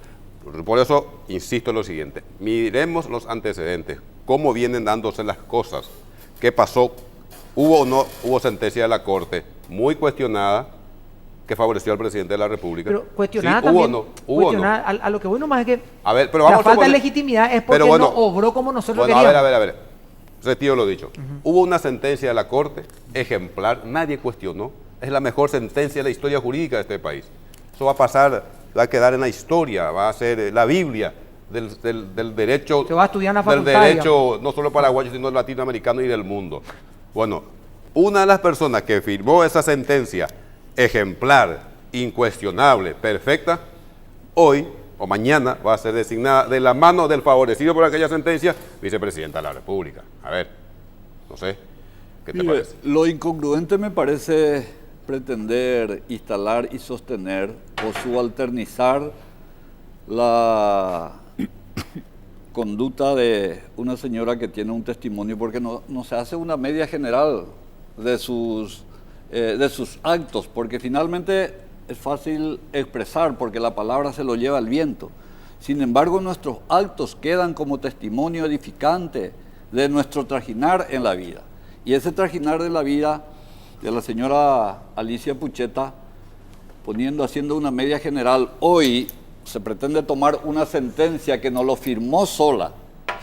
por eso insisto en lo siguiente, miremos los antecedentes, cómo vienen dándose las cosas, qué pasó, hubo o no hubo sentencia de la Corte, muy cuestionada, que favoreció al presidente de la República. Pero cuestionada sí, también, hubo o no. A lo que voy nomás es que a ver, pero vamos la falta de legitimidad es porque no obró como nosotros queríamos. A ver, retiro lo dicho. Hubo una sentencia de la Corte ejemplar, nadie cuestionó, es la mejor sentencia de la historia jurídica de este país. Eso va a pasar, va a quedar en la historia, va a ser la Biblia del derecho, se va a estudiar en la facultad, del derecho no solo paraguayo, sino latinoamericano y del mundo. Bueno, una de las personas que firmó esa sentencia ejemplar, incuestionable, perfecta, hoy o mañana va a ser designada de la mano del favorecido por aquella sentencia, vicepresidenta de la República. A ver, no sé, ¿qué te parece? Lo incongruente me parece pretender instalar y sostener o subalternizar la conducta de una señora que tiene un testimonio, porque no se hace una media general de sus actos, porque finalmente es fácil expresar, porque la palabra se lo lleva el viento. Sin embargo, nuestros actos quedan como testimonio edificante de nuestro trajinar en la vida. Y ese trajinar de la vida de la señora Alicia Pucheta, haciendo una media general, hoy se pretende tomar una sentencia que no lo firmó sola,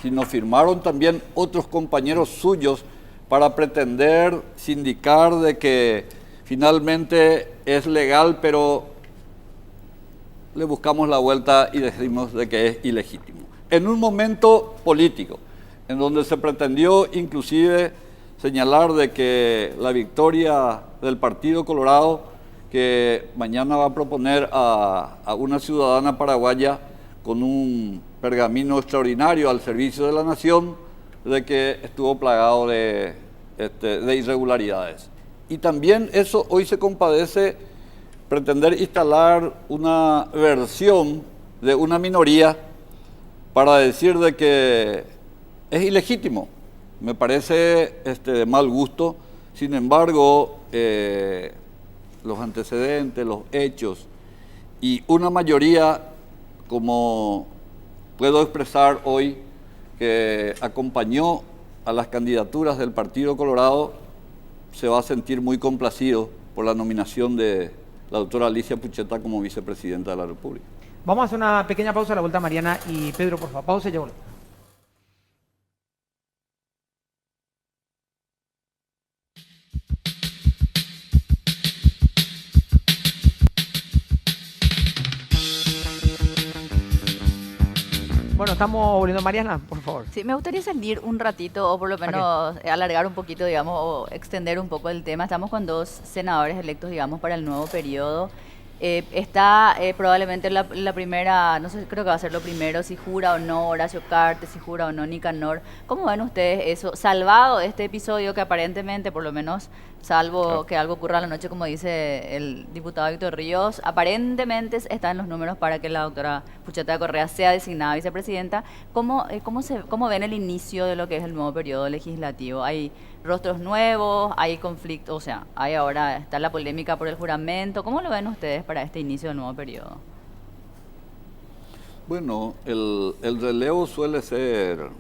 sino firmaron también otros compañeros suyos para pretender sindicar de que finalmente es legal, pero le buscamos la vuelta y decimos de que es ilegítimo. En un momento político, en donde se pretendió inclusive señalar de que la victoria del Partido Colorado, que mañana va a proponer a una ciudadana paraguaya con un pergamino extraordinario al servicio de la nación, de que estuvo plagado de irregularidades. Y también eso hoy se compadece pretender instalar una versión de una minoría para decir de que es ilegítimo. Me parece de mal gusto. Sin embargo, los antecedentes, los hechos y una mayoría, como puedo expresar hoy, que acompañó a las candidaturas del Partido Colorado, se va a sentir muy complacido por la nominación de la doctora Alicia Pucheta como vicepresidenta de la República. Vamos a hacer una pequeña pausa a la vuelta, Mariana y Pedro, por favor. Pausa y ya volvemos. Bueno, estamos volviendo. Mariana, por favor. Sí, me gustaría salir un ratito o por lo menos alargar un poquito, digamos, o extender un poco el tema. Estamos con 2 senadores electos, digamos, para el nuevo periodo. Está probablemente la primera, no sé, creo que va a ser lo primero, si jura o no Horacio Cartes, si jura o no Nicanor. ¿Cómo ven ustedes eso? Salvado este episodio que aparentemente, por lo menos, salvo que algo ocurra a la noche, como dice el diputado Víctor Ríos, aparentemente están los números para que la doctora Pucheta de Correa sea designada vicepresidenta. ¿Cómo ven el inicio de lo que es el nuevo periodo legislativo? ¿Hay rostros nuevos? ¿Hay conflictos? O sea, ahora está la polémica por el juramento. ¿Cómo lo ven ustedes para este inicio del nuevo periodo? Bueno, el relevo suele ser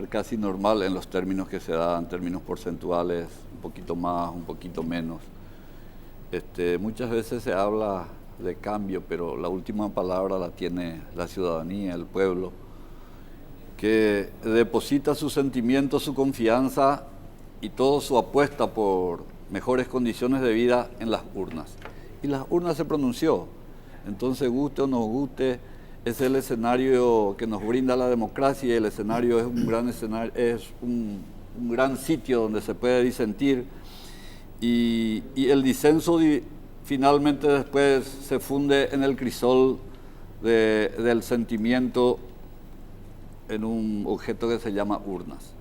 casi normal en los términos que se dan, términos porcentuales, un poquito más, un poquito menos. Muchas veces se habla de cambio, pero la última palabra la tiene la ciudadanía, el pueblo, que deposita su sentimiento, su confianza y toda su apuesta por mejores condiciones de vida en las urnas. Y las urnas se pronunció. Entonces, guste o no guste, es el escenario que nos brinda la democracia, y el escenario es un gran escenario, es un gran sitio donde se puede disentir, y el disenso finalmente después se funde en el crisol del sentimiento en un objeto que se llama urnas.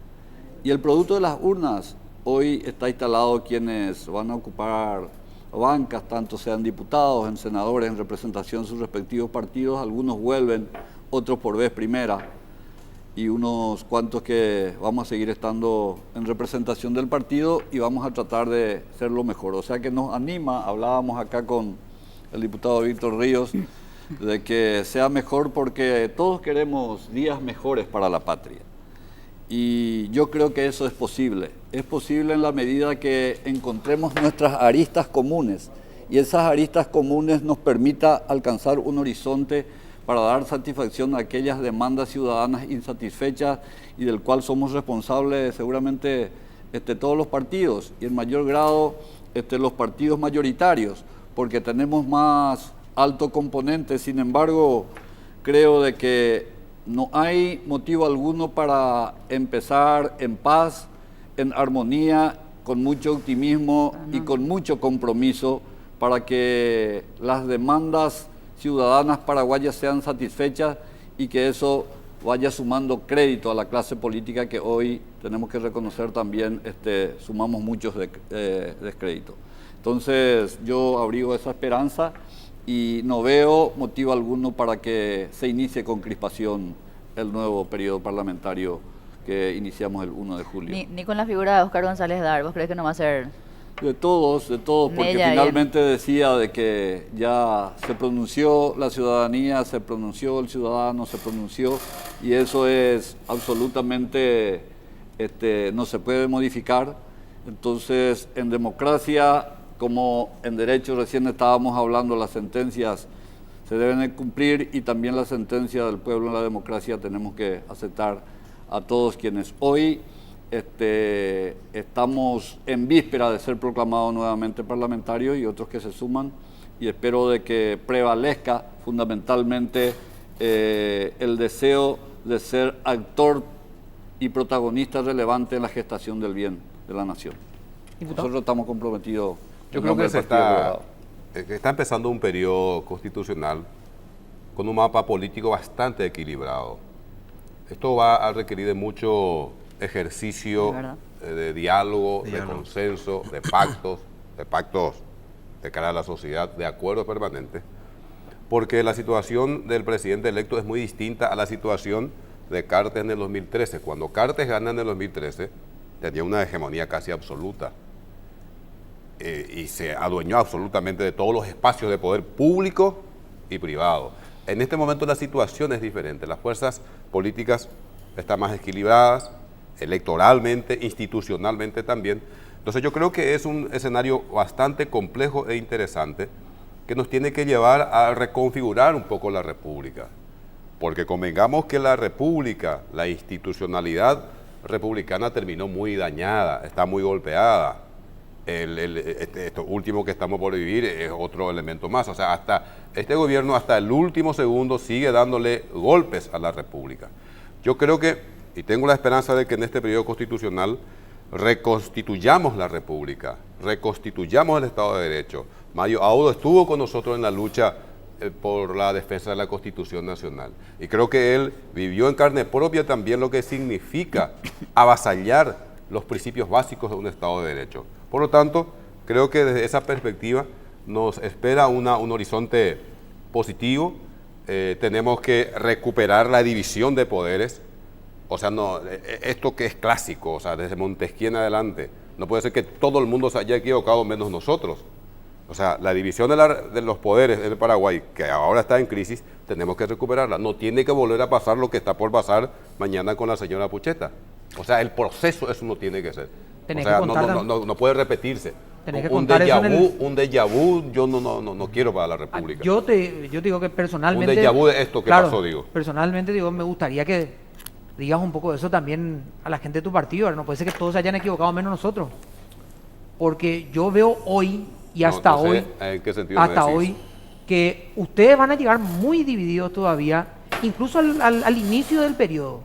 Y el producto de las urnas, hoy está instalado quienes van a ocupar bancas, tanto sean diputados, en senadores, en representación de sus respectivos partidos. Algunos vuelven, otros por vez primera, y unos cuantos que vamos a seguir estando en representación del partido y vamos a tratar de ser lo mejor. O sea que nos anima, hablábamos acá con el diputado Víctor Ríos, de que sea mejor porque todos queremos días mejores para la patria. Y yo creo que eso es posible. Es posible en la medida que encontremos nuestras aristas comunes, y esas aristas comunes nos permita alcanzar un horizonte para dar satisfacción a aquellas demandas ciudadanas insatisfechas y del cual somos responsables seguramente todos los partidos, y en mayor grado los partidos mayoritarios, porque tenemos más alto componente. Sin embargo, creo de que no hay motivo alguno para empezar en paz, en armonía, con mucho optimismo y con mucho compromiso para que las demandas ciudadanas paraguayas sean satisfechas y que eso vaya sumando crédito a la clase política, que hoy tenemos que reconocer también sumamos muchos descréditos. Entonces yo abrigo esa esperanza y no veo motivo alguno para que se inicie con crispación el nuevo periodo parlamentario que iniciamos el 1 de julio. Ni con la figura de Óscar González Dar, ¿vos crees que no va a ser? De todos, porque finalmente decía de que ya se pronunció la ciudadanía, se pronunció el ciudadano, se pronunció, y eso es absolutamente, no se puede modificar. Entonces, en democracia, como en derecho, recién estábamos hablando, las sentencias se deben de cumplir, y también la sentencia del pueblo en la democracia tenemos que aceptar a todos quienes hoy estamos en víspera de ser proclamados nuevamente parlamentarios, y otros que se suman, y espero de que prevalezca fundamentalmente el deseo de ser actor y protagonista relevante en la gestación del bien de la nación. Nosotros estamos comprometidos. Yo creo que está empezando un periodo constitucional con un mapa político bastante equilibrado. Esto va a requerir de mucho ejercicio de diálogo, de consenso, de pactos de cara a la sociedad, de acuerdos permanentes, porque la situación del presidente electo es muy distinta a la situación de Cartes en el 2013. Cuando Cartes gana en el 2013, tenía una hegemonía casi absoluta y se adueñó absolutamente de todos los espacios de poder público y privado. En este momento la situación es diferente, las fuerzas políticas están más equilibradas, electoralmente, institucionalmente también. Entonces yo creo que es un escenario bastante complejo e interesante que nos tiene que llevar a reconfigurar un poco la República. Porque convengamos que la República, la institucionalidad republicana terminó muy dañada, está muy golpeada. Esto último que estamos por vivir es otro elemento más. O sea, hasta este gobierno, hasta el último segundo, sigue dándole golpes a la República. Yo creo que, y tengo la esperanza de que en este periodo constitucional reconstituyamos la República, reconstituyamos el Estado de Derecho. Mario Audo estuvo con nosotros en la lucha por la defensa de la Constitución Nacional. Y creo que él vivió en carne propia también lo que significa avasallar los principios básicos de un Estado de Derecho. Por lo tanto, creo que desde esa perspectiva nos espera un horizonte positivo. Tenemos que recuperar la división de poderes. O sea, no, esto que es clásico, o sea, desde Montesquieu en adelante, no puede ser que todo el mundo se haya equivocado menos nosotros. O sea, la división de los poderes en el Paraguay, que ahora está en crisis, tenemos que recuperarla. No tiene que volver a pasar lo que está por pasar mañana con la señora Pucheta. O sea, el proceso eso no tiene que ser. Tenés o sea, que contar no puede repetirse. Tenés que Un contar déjà eso en vu, un déjà vu, yo no quiero para la República. Yo digo que personalmente... Un déjà vu de esto que claro, pasó, digo. Personalmente, digo, me gustaría que digas un poco de eso también a la gente de tu partido. No puede ser que todos se hayan equivocado menos nosotros. Porque yo veo hoy y hasta no sé, hoy, ¿en qué sentido hasta me decís? hoy, que ustedes van a llegar muy divididos todavía, incluso al inicio del periodo,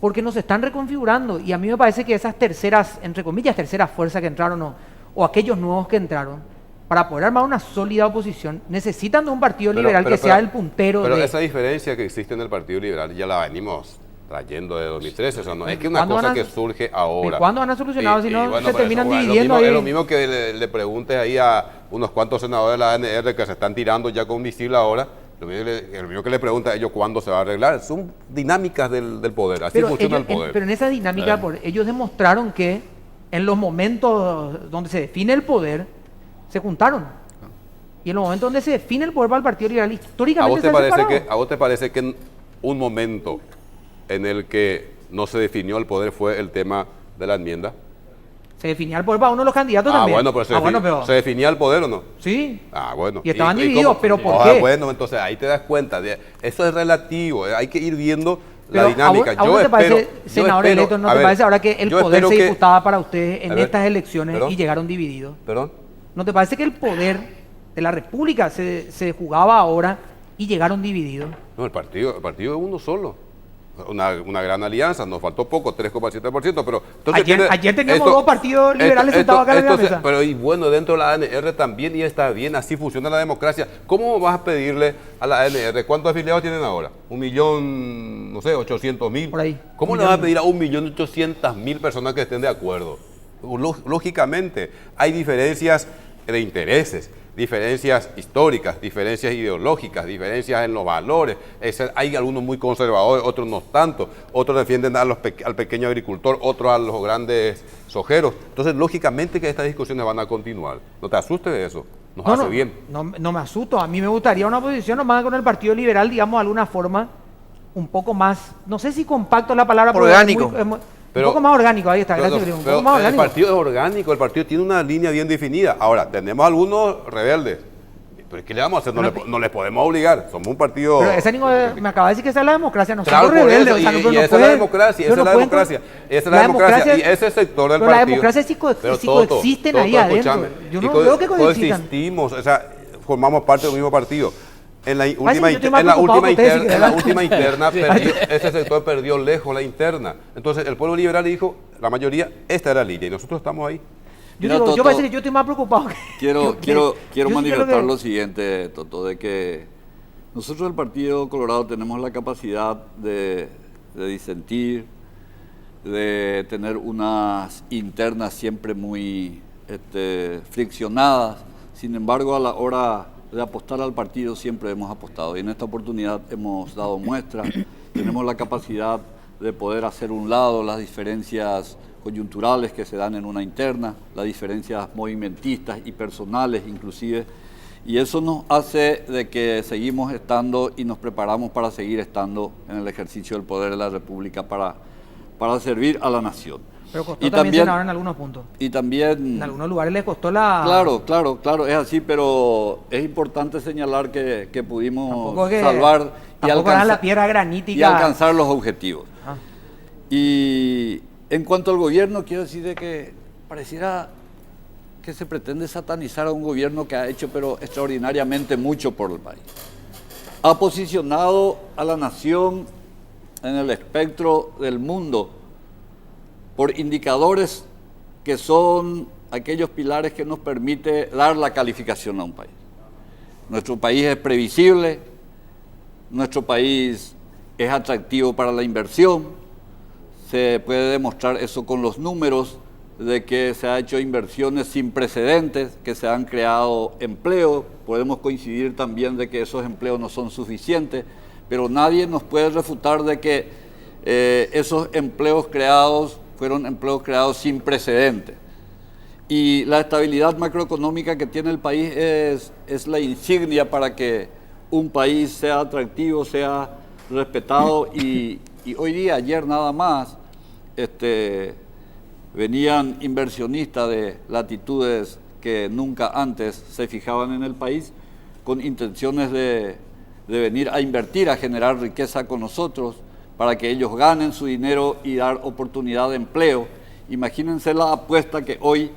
porque nos están reconfigurando. Y a mí me parece que esas terceras, entre comillas, terceras fuerzas que entraron o aquellos nuevos que entraron, para poder armar una sólida oposición, necesitan de un partido liberal que sea el puntero. Pero esa diferencia que existe en el Partido Liberal ya la venimos trayendo de 2013, o sea, no es que una cosa que surge ahora. ¿Cuándo van a solucionar? Si no, bueno, se terminan eso, dividiendo es ahí. lo mismo que le preguntes ahí a unos cuantos senadores de la ANR que se están tirando ya con misil ahora, lo mismo que le pregunta a ellos cuándo se va a arreglar. Son dinámicas del poder, así funciona el poder. Pero en esa dinámica, ellos demostraron que en los momentos donde se define el poder, se juntaron. Y en los momentos donde se define el poder para el Partido Liberal, históricamente se han separado. ¿A vos te parece que en un momento en el que no se definió el poder fue el tema de la enmienda? Se definía el poder para uno de los candidatos también. Bueno, pero ¿se definía el poder o no? Sí. Bueno. Y estaban divididos, pero ¿por qué? Bueno, entonces ahí te das cuenta. Eso es relativo, hay que ir viendo la Pero dinámica. ¿A vos te parece, senador electo, no te parece ahora que el poder se disputaba para ustedes en estas elecciones y llegaron divididos? ¿Perdón? ¿No te parece que el poder de la República se jugaba ahora y llegaron divididos? No, el partido es uno solo. Una gran alianza, nos faltó poco, 3,7%, pero... Ayer teníamos dos partidos liberales sentados acá en la mesa. Pero y bueno, dentro de la ANR también, y está bien, así funciona la democracia. ¿Cómo vas a pedirle a la ANR? ¿Cuántos afiliados tienen ahora? 1.800.000. Por ahí. ¿Cómo le vas a pedir a 1.800.000 personas que estén de acuerdo? Lógicamente, hay diferencias de intereses, diferencias históricas, diferencias ideológicas, diferencias en los valores. Hay algunos muy conservadores, otros no tanto, otros defienden al pequeño agricultor, otros a los grandes sojeros. Entonces, lógicamente que estas discusiones van a continuar. No te asustes de eso, nos hace bien. No me asusto, a mí me gustaría una posición nomás con el Partido Liberal, digamos, de alguna forma, un poco más, no sé si compacto es la palabra. Orgánico. Un poco más orgánico, ahí está, gracias. Un poco más orgánico. El partido es orgánico, el partido tiene una línea bien definida. Ahora, tenemos algunos rebeldes. ¿Pero qué le vamos a hacer? No les podemos obligar, somos un partido... Pero me acaba de decir que esa es la democracia, no claro, somos rebeldes. Y esa es la democracia, esa es la democracia. Esa es la democracia, y ese sector del partido... Pero la democracia sí coexisten ahí adentro. Yo no veo que coexistan. Coexistimos, o sea, formamos parte del mismo partido. En la última interna, ese sector perdió lejos la interna. Entonces el pueblo liberal dijo, la mayoría, esta era la línea, y nosotros estamos ahí. Yo estoy más preocupado. Quiero manifestar lo siguiente, Toto, de que nosotros del Partido Colorado tenemos la capacidad de disentir, de tener unas internas siempre muy friccionadas. Sin embargo, a la hora de apostar al partido siempre hemos apostado y en esta oportunidad hemos dado muestra, tenemos la capacidad de poder hacer un lado las diferencias coyunturales que se dan en una interna, las diferencias movimentistas y personales inclusive, y eso nos hace de que seguimos estando y nos preparamos para seguir estando en el ejercicio del poder de la República para servir a la nación. Pero costó Y también, también- senador, en algunos puntos. Y también... En algunos lugares les costó la... Claro, es así, pero es importante señalar que pudimos Tampoco es que- salvar tampoco era la piedra granítica. y alcanzar los objetivos. Ah. Y en cuanto al gobierno, quiero decir de que pareciera que se pretende satanizar a un gobierno que ha hecho pero extraordinariamente mucho por el país. Ha posicionado a la nación en el espectro del mundo por indicadores que son aquellos pilares que nos permite dar la calificación a un país. Nuestro país es previsible, nuestro país es atractivo para la inversión, se puede demostrar eso con los números de que se han hecho inversiones sin precedentes, que se han creado empleos, podemos coincidir también de que esos empleos no son suficientes, pero nadie nos puede refutar de que esos empleos creados fueron empleos creados sin precedentes. Y la estabilidad macroeconómica que tiene el país es la insignia para que un país sea atractivo, sea respetado. Y hoy día, ayer nada más, venían inversionistas de latitudes que nunca antes se fijaban en el país con intenciones de venir a invertir, a generar riqueza con nosotros, para que ellos ganen su dinero y dar oportunidad de empleo. Imagínense la apuesta que hoy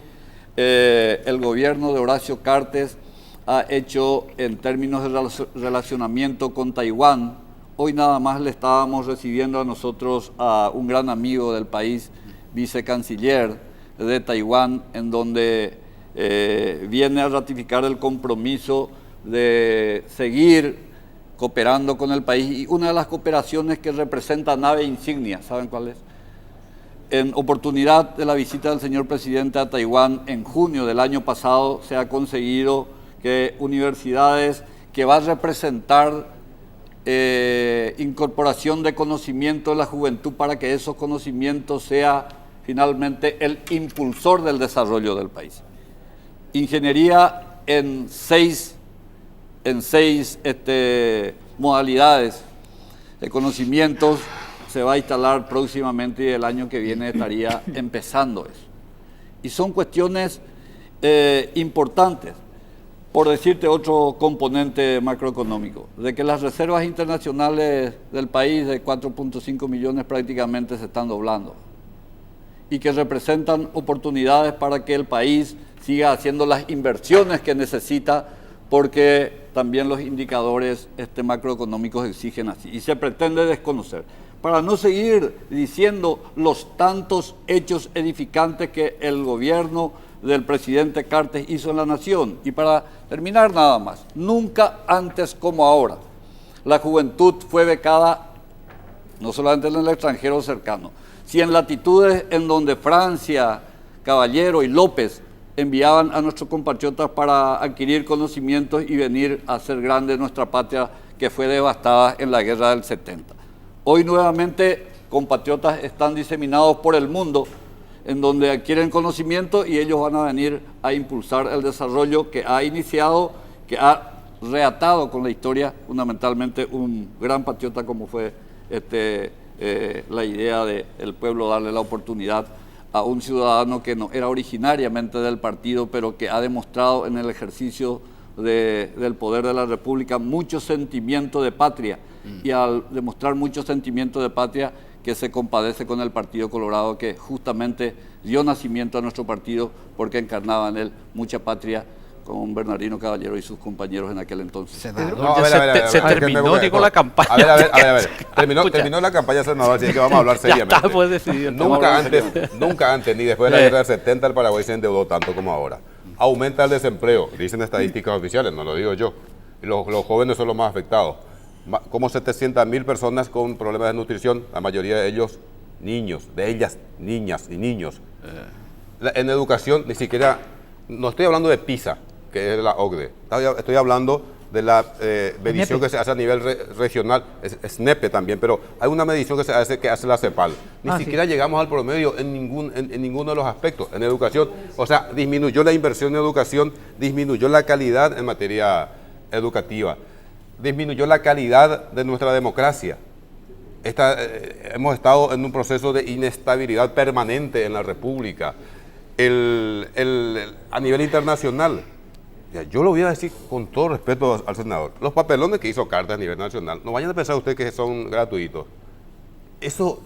el gobierno de Horacio Cartes ha hecho en términos de relacionamiento con Taiwán. Hoy nada más le estábamos recibiendo a nosotros a un gran amigo del país, vicecanciller de Taiwán, en donde viene a ratificar el compromiso de seguir cooperando con el país, y una de las cooperaciones que representa nave insignia, ¿saben cuál es? En oportunidad de la visita del señor presidente a Taiwán en junio del año pasado, se ha conseguido que universidades que va a representar incorporación de conocimiento de la juventud para que esos conocimientos sea finalmente el impulsor del desarrollo del país. Ingeniería en seis modalidades de conocimientos se va a instalar próximamente y el año que viene estaría empezando eso. Y son cuestiones importantes. Por decirte otro componente macroeconómico, de que las reservas internacionales del país de 4.5 millones prácticamente se están doblando y que representan oportunidades para que el país siga haciendo las inversiones que necesita, porque también los indicadores macroeconómicos exigen así, y se pretende desconocer, para no seguir diciendo los tantos hechos edificantes que el gobierno del presidente Cartes hizo en la nación. Y para terminar nada más, nunca antes como ahora, la juventud fue becada, no solamente en el extranjero cercano, si en latitudes en donde Francia, Caballero y López enviaban a nuestros compatriotas para adquirir conocimientos y venir a hacer grande nuestra patria que fue devastada en la guerra del 70. Hoy nuevamente compatriotas están diseminados por el mundo en donde adquieren conocimiento y ellos van a venir a impulsar el desarrollo que ha iniciado, que ha reatado con la historia, fundamentalmente un gran patriota como fue la idea del pueblo, darle la oportunidad a un ciudadano que no era originariamente del partido, pero que ha demostrado en el ejercicio del poder de la República mucho sentimiento de patria, y al demostrar mucho sentimiento de patria, que se compadece con el Partido Colorado, que justamente dio nacimiento a nuestro partido porque encarnaba en él mucha patria, con Bernardino Caballero y sus compañeros en aquel entonces. No, a ver, Se a ver, terminó, digo, la campaña. A ver. Terminó la campaña, senador, así que vamos a hablar seriamente. Ya está, pues decidido. Nunca antes, ni después de la guerra del 70, el Paraguay se endeudó tanto como ahora. Aumenta el desempleo, dicen estadísticas oficiales, no lo digo yo. Y los jóvenes son los más afectados. Como 700.000 personas con problemas de nutrición, la mayoría de ellos niños, de ellas niñas y niños. En educación, ni siquiera, no estoy hablando de PISA, que es la OCDE. Estoy hablando de la medición SNEPE. que se hace a nivel regional, es SNEPE también, pero hay una medición que hace la CEPAL. Ni Sí. siquiera llegamos al promedio en ninguno de los aspectos. En educación, o sea, disminuyó la inversión en educación, disminuyó la calidad en materia educativa, disminuyó la calidad de nuestra democracia. Hemos estado en un proceso de inestabilidad permanente en la República. A nivel internacional, ya, yo lo voy a decir con todo respeto al senador, los papelones que hizo Cartes a nivel nacional, no vayan a pensar ustedes que son gratuitos. Eso,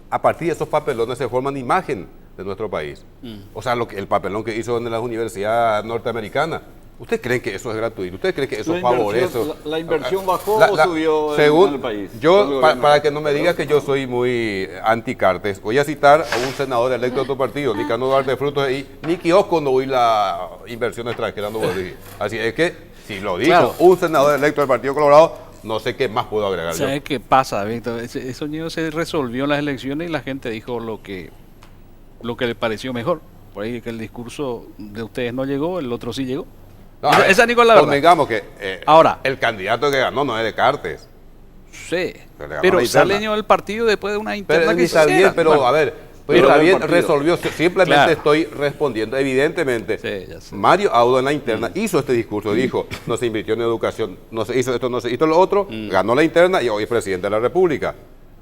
a partir de esos papelones se forman imagen de nuestro país. O sea, el papelón que hizo en las universidades norteamericanas. ¿Ustedes creen que eso es gratuito? ¿Ustedes creen que eso favorece? ¿La inversión bajó o subió en el país? Yo, para que no me digas que yo soy muy anti-Cartes, voy a citar a un senador electo de otro partido, Nicanor Duarte Frutos, y ni kiosco no voy la inversión extranjera, no voy a decir. Así es que, si lo dijo Claro. un senador electo del Partido Colorado, no sé qué más puedo agregar yo. ¿Sabes qué pasa, Víctor? Eso niño se resolvió en las elecciones y la gente dijo lo que le pareció mejor. Por ahí que el discurso de ustedes no llegó, el otro sí llegó. No, Esa ni con la verdad. convengamos que Ahora. el candidato que ganó no es de Cartes. Sí, Se le ganó pero la interna. sale del partido después de una interna Pero que está se bien, hiciera. pero Bueno, a ver, pero está del bien, partido. resolvió. Simplemente Claro. estoy respondiendo. Evidentemente, Sí, ya sé. Mario Audo en la interna hizo este discurso, dijo, no se invirtió en educación, no se hizo esto, no se hizo lo otro, ganó la interna y hoy es presidente de la República.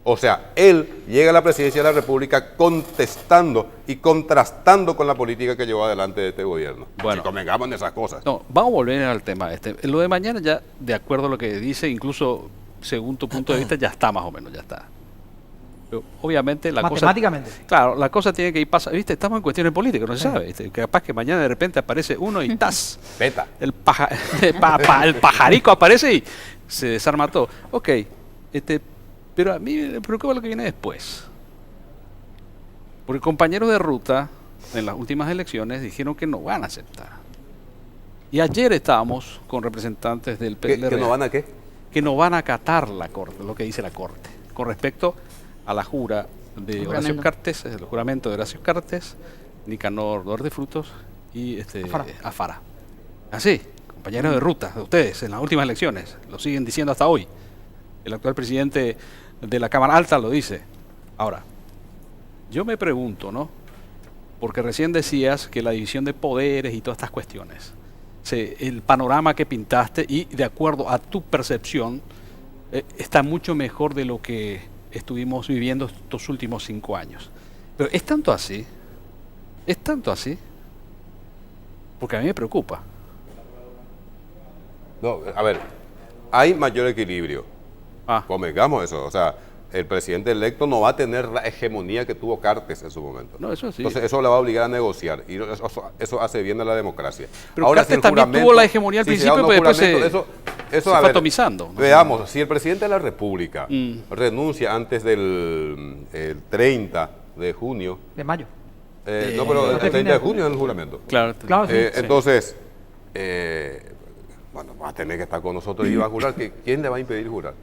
O sea, él llega a la presidencia de la República contestando y contrastando con la política que llevó adelante este gobierno. Bueno. Si convengamos en esas cosas. No, vamos a volver al tema este. Lo de mañana ya, de acuerdo a lo que dice, incluso según tu punto de vista, ya está más o menos, ya está. Pero, obviamente la cosa... Matemáticamente. Claro, la cosa tiene que ir pasando. ¿Viste? Estamos en cuestiones políticas, no se sabe. ¿Viste? Capaz que mañana de repente aparece uno y ¡tas! Beta. El pajarico aparece y se desarma todo. Ok, pero a mí me preocupa lo que viene después. Porque compañeros de ruta en las últimas elecciones dijeron que no van a aceptar. Y ayer estábamos con representantes del PLR ¿Que no van a qué? que no van a acatar la corte, lo que dice la corte, con respecto a la jura de Horacio Juramento. Cartes, el juramento de Horacio Cartes, Nicanor Duarte Frutos y Afara. Así, compañeros de ruta de ustedes en las últimas elecciones, lo siguen diciendo hasta hoy. El actual presidente de la Cámara Alta lo dice. Ahora, yo me pregunto, ¿no? Porque recién decías que la división de poderes y todas estas cuestiones, el panorama que pintaste y de acuerdo a tu percepción, está mucho mejor de lo que estuvimos viviendo estos últimos 5 años. Pero ¿es tanto así? ¿Es tanto así? Porque a mí me preocupa. No, a ver, hay mayor equilibrio. Ah, Convengamos eso, o sea, el presidente electo no va a tener la hegemonía que tuvo Cartes en su momento. no, eso sí. Entonces eso le va a obligar a negociar y eso hace bien a la democracia. Pero si Cartes el también tuvo la hegemonía al si se principio, da un pero después juramento, se a fue ver, atomizando, ¿no? Veamos, si el presidente de la República Mm. renuncia antes del el 30 de junio, De mayo. no, pero el Define 30 de el- junio es el juramento. Claro, Claro, sí. Entonces, bueno, va a tener que estar con nosotros y va a jurar. ¿Quién le va a impedir jurar?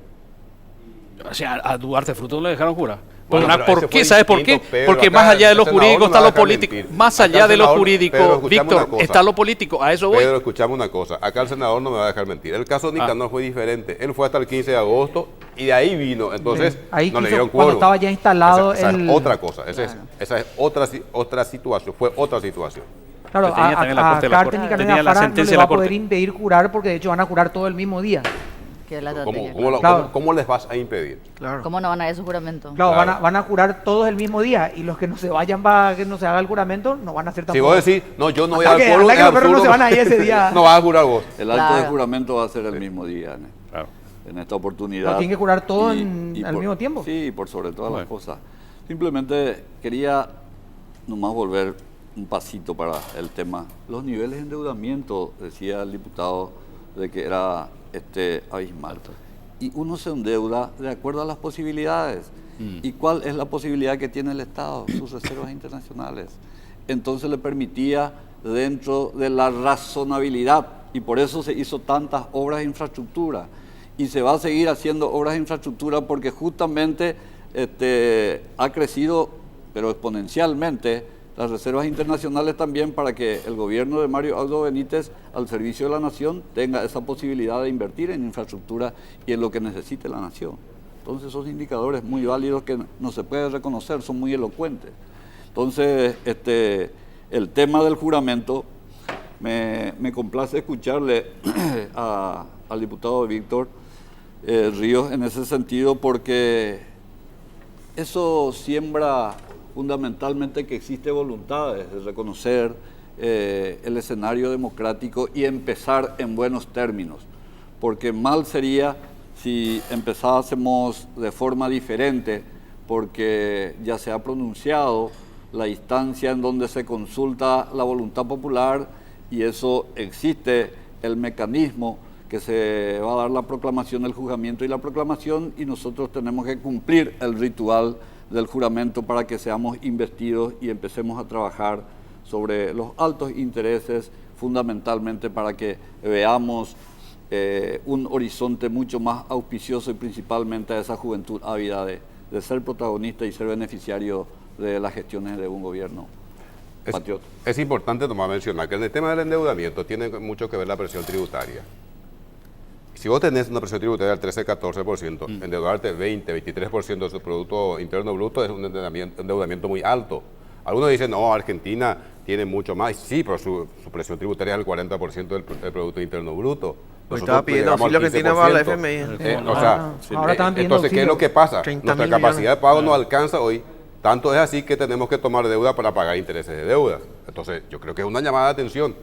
O sea, a Duarte Frutos le dejaron jurar. Bueno, pero ¿Por ese qué? fue ¿Sabes por qué? distinto, Pedro. Porque Acá más allá de el lo senador jurídico no está me va lo a dejar político. mentir. Más Acá allá el de lo senador, jurídico, Pedro, escuchame Víctor, una cosa. está lo político. A eso voy. Pedro, escuchame una cosa. Acá el senador no me va a dejar mentir. El caso de Nicanor fue diferente. Él fue hasta el 15 de agosto y de ahí vino. Entonces, Ahí no le quiso- dieron cuando quórum. estaba ya instalado Esa el- es otra cosa. Esa es otra situación. Fue otra situación. Claro, Pero tenía también la a corte de la Cartes corte. y Canela Tenía la Fara no sentencia le de va la a poder corte. impedir jurar porque de hecho van a jurar todo el mismo día. Que es la ¿Cómo, estrategia, cómo, Claro. cómo les vas a impedir? Claro. ¿Cómo no van a ir a su juramento? Claro, Claro. van a jurar todos el mismo día y los que no se vayan para que no se haga el juramento no van a hacer Si tampoco. vos decís, no, yo no voy a Hasta dar que- quórum, hasta que es los perros no absurdo, se van a ir ese día. No vas a jurar vos. El acto de Claro. juramento va a ser el mismo día, ¿no? Claro. En esta oportunidad. Pero tienen que jurar todo al por- mismo tiempo. Sí, por sobre todas Bueno. las cosas. Simplemente quería nomás volver un pasito para el tema. Los niveles de endeudamiento, decía el diputado, de que era abismal. Y uno se endeuda de acuerdo a las posibilidades. ¿Y cuál es la posibilidad que tiene el Estado? Sus reservas internacionales. Entonces le permitía dentro de la razonabilidad, y por eso se hizo tantas obras de infraestructura. Y se va a seguir haciendo obras de infraestructura porque justamente ha crecido, pero exponencialmente, las reservas internacionales también para que el gobierno de Mario Abdo Benítez, al servicio de la nación, tenga esa posibilidad de invertir en infraestructura y en lo que necesite la nación. Entonces, esos indicadores muy válidos que no se puede reconocer, son muy elocuentes. Entonces, el tema del juramento, me complace escucharle al diputado Víctor Ríos en ese sentido, porque eso siembra fundamentalmente que existe voluntad de reconocer el escenario democrático y empezar en buenos términos, porque mal sería si empezásemos de forma diferente, porque ya se ha pronunciado la instancia en donde se consulta la voluntad popular y eso existe el mecanismo que se va a dar la proclamación, el juzgamiento y la proclamación, y nosotros tenemos que cumplir el ritual del juramento para que seamos investidos y empecemos a trabajar sobre los altos intereses, fundamentalmente para que veamos un horizonte mucho más auspicioso y principalmente a esa juventud ávida de ser protagonista y ser beneficiario de las gestiones de un gobierno patriota. Es importante tomar mencionar que en el tema del endeudamiento tiene mucho que ver la presión tributaria. Si vos tenés una presión tributaria del 13-14%, endeudarte 20-23% de su Producto Interno Bruto es un endeudamiento muy alto. Algunos dicen, no, Argentina tiene mucho más. Sí, pero su presión tributaria es el 40% del Producto Interno Bruto. Pues estaba pidiendo auxilio Argentina para la FMI. Ahora estaban pidiendo entonces, ¿qué es lo que pasa? 30 Nuestra mil capacidad de millones. pago no alcanza hoy. Tanto es así que tenemos que tomar deuda para pagar intereses de deuda. Entonces, yo creo que es una llamada de atención.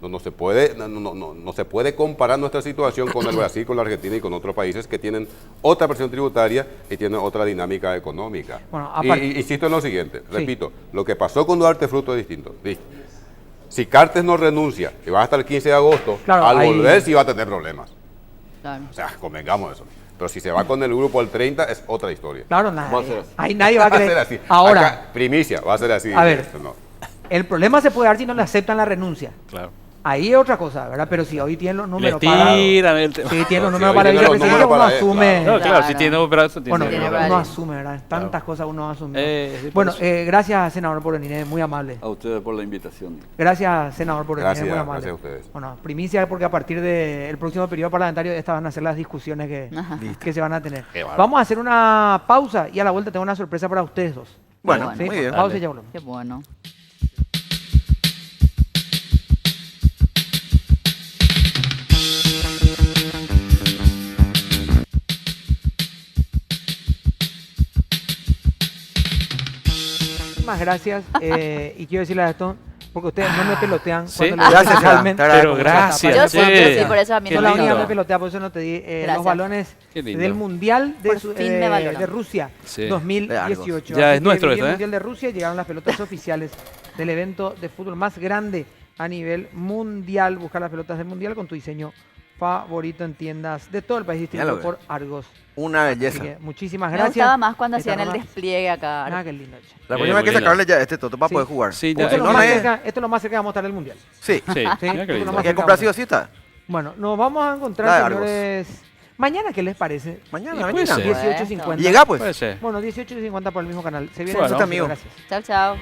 No se puede comparar nuestra situación con el Brasil, con la Argentina y con otros países que tienen otra presión tributaria y tienen otra dinámica económica. Bueno, y insisto en lo siguiente, repito, lo que pasó con Duarte es fruto distinto. Si Cartes no renuncia y va hasta el 15 de agosto, Claro, al ahí- volver sí va a tener problemas. Claro. O sea, convengamos eso. Pero si se va con el grupo el 30 es otra historia. Claro, Va a ser así. ahí nadie va a Va a ser creer. así. Ahora, Acá, primicia, va a ser así. A ver. Esto no. el problema se puede dar si no le aceptan la renuncia. Claro. Ahí es otra cosa, ¿verdad? Pero si hoy tienen los Le números para... tiran el tema. Si tienen los Si números hoy para la tiene los vicepresidencia, números uno para él, asume... No, claro, Claro. si tiene un brazo, tiene Bueno, el tiene otro. brazo. uno asume, ¿verdad? Tantas cosas uno asume. Sí, por Bueno, eso. gracias, senador, por venir, muy amable. A ustedes por la invitación. Gracias, senador, por venir, Gracias, muy amable. gracias a ustedes. Bueno, primicia porque a partir del próximo periodo parlamentario estas van a ser las discusiones Ajá. que se van a tener. Qué bárbaro. Vamos a hacer una pausa y a la vuelta tengo una sorpresa para ustedes dos. Bueno, Bueno, muy bien. Pausa Dale. y ya volvemos. Qué bueno. Muchísimas gracias y quiero decirles esto porque ustedes no me pelotean Sí. cuando les digo Gracias, realmente. Gerard. Pero gracias, Yo sí, che. yo sí, por eso a mí Qué no Son la me única que lindo. me pelotea, por eso no te di los Gracias. balones Qué lindo. del Mundial Por fin me valoran. de Rusia Sí. 2018. Ya Así es que nuestro viví esto, el ¿eh? Mundial de Rusia, llegaron las pelotas oficiales del evento de fútbol más grande a nivel mundial. Buscar las pelotas del Mundial con tu diseño favorito en tiendas de todo el país, distribuido Ya lo por Argos. Una Así belleza. que muchísimas Me gracias. gustaba más cuando Ahí está hacían el nomás. despliegue acá. Ah, qué lindo, che. La próxima hay que muy lindo. sacarle ya este toto para Sí. poder jugar. Sí, Esto ya, es, lo no más me- cerca, esto es lo más cerca que vamos a estar del Mundial. Sí. Sí, Sí, mira qué esto lindo. lo Hay más que comprar sí o sí, está. Bueno, nos vamos a La encontrar, de Argos. señores, mañana, ¿qué les parece? Mañana, Y puede mañana. ser. 18:50. Llega pues. Puede ser. Bueno, 18:50 por el mismo canal. Se viene Bueno. el amigo. Gracias. Chao, chao.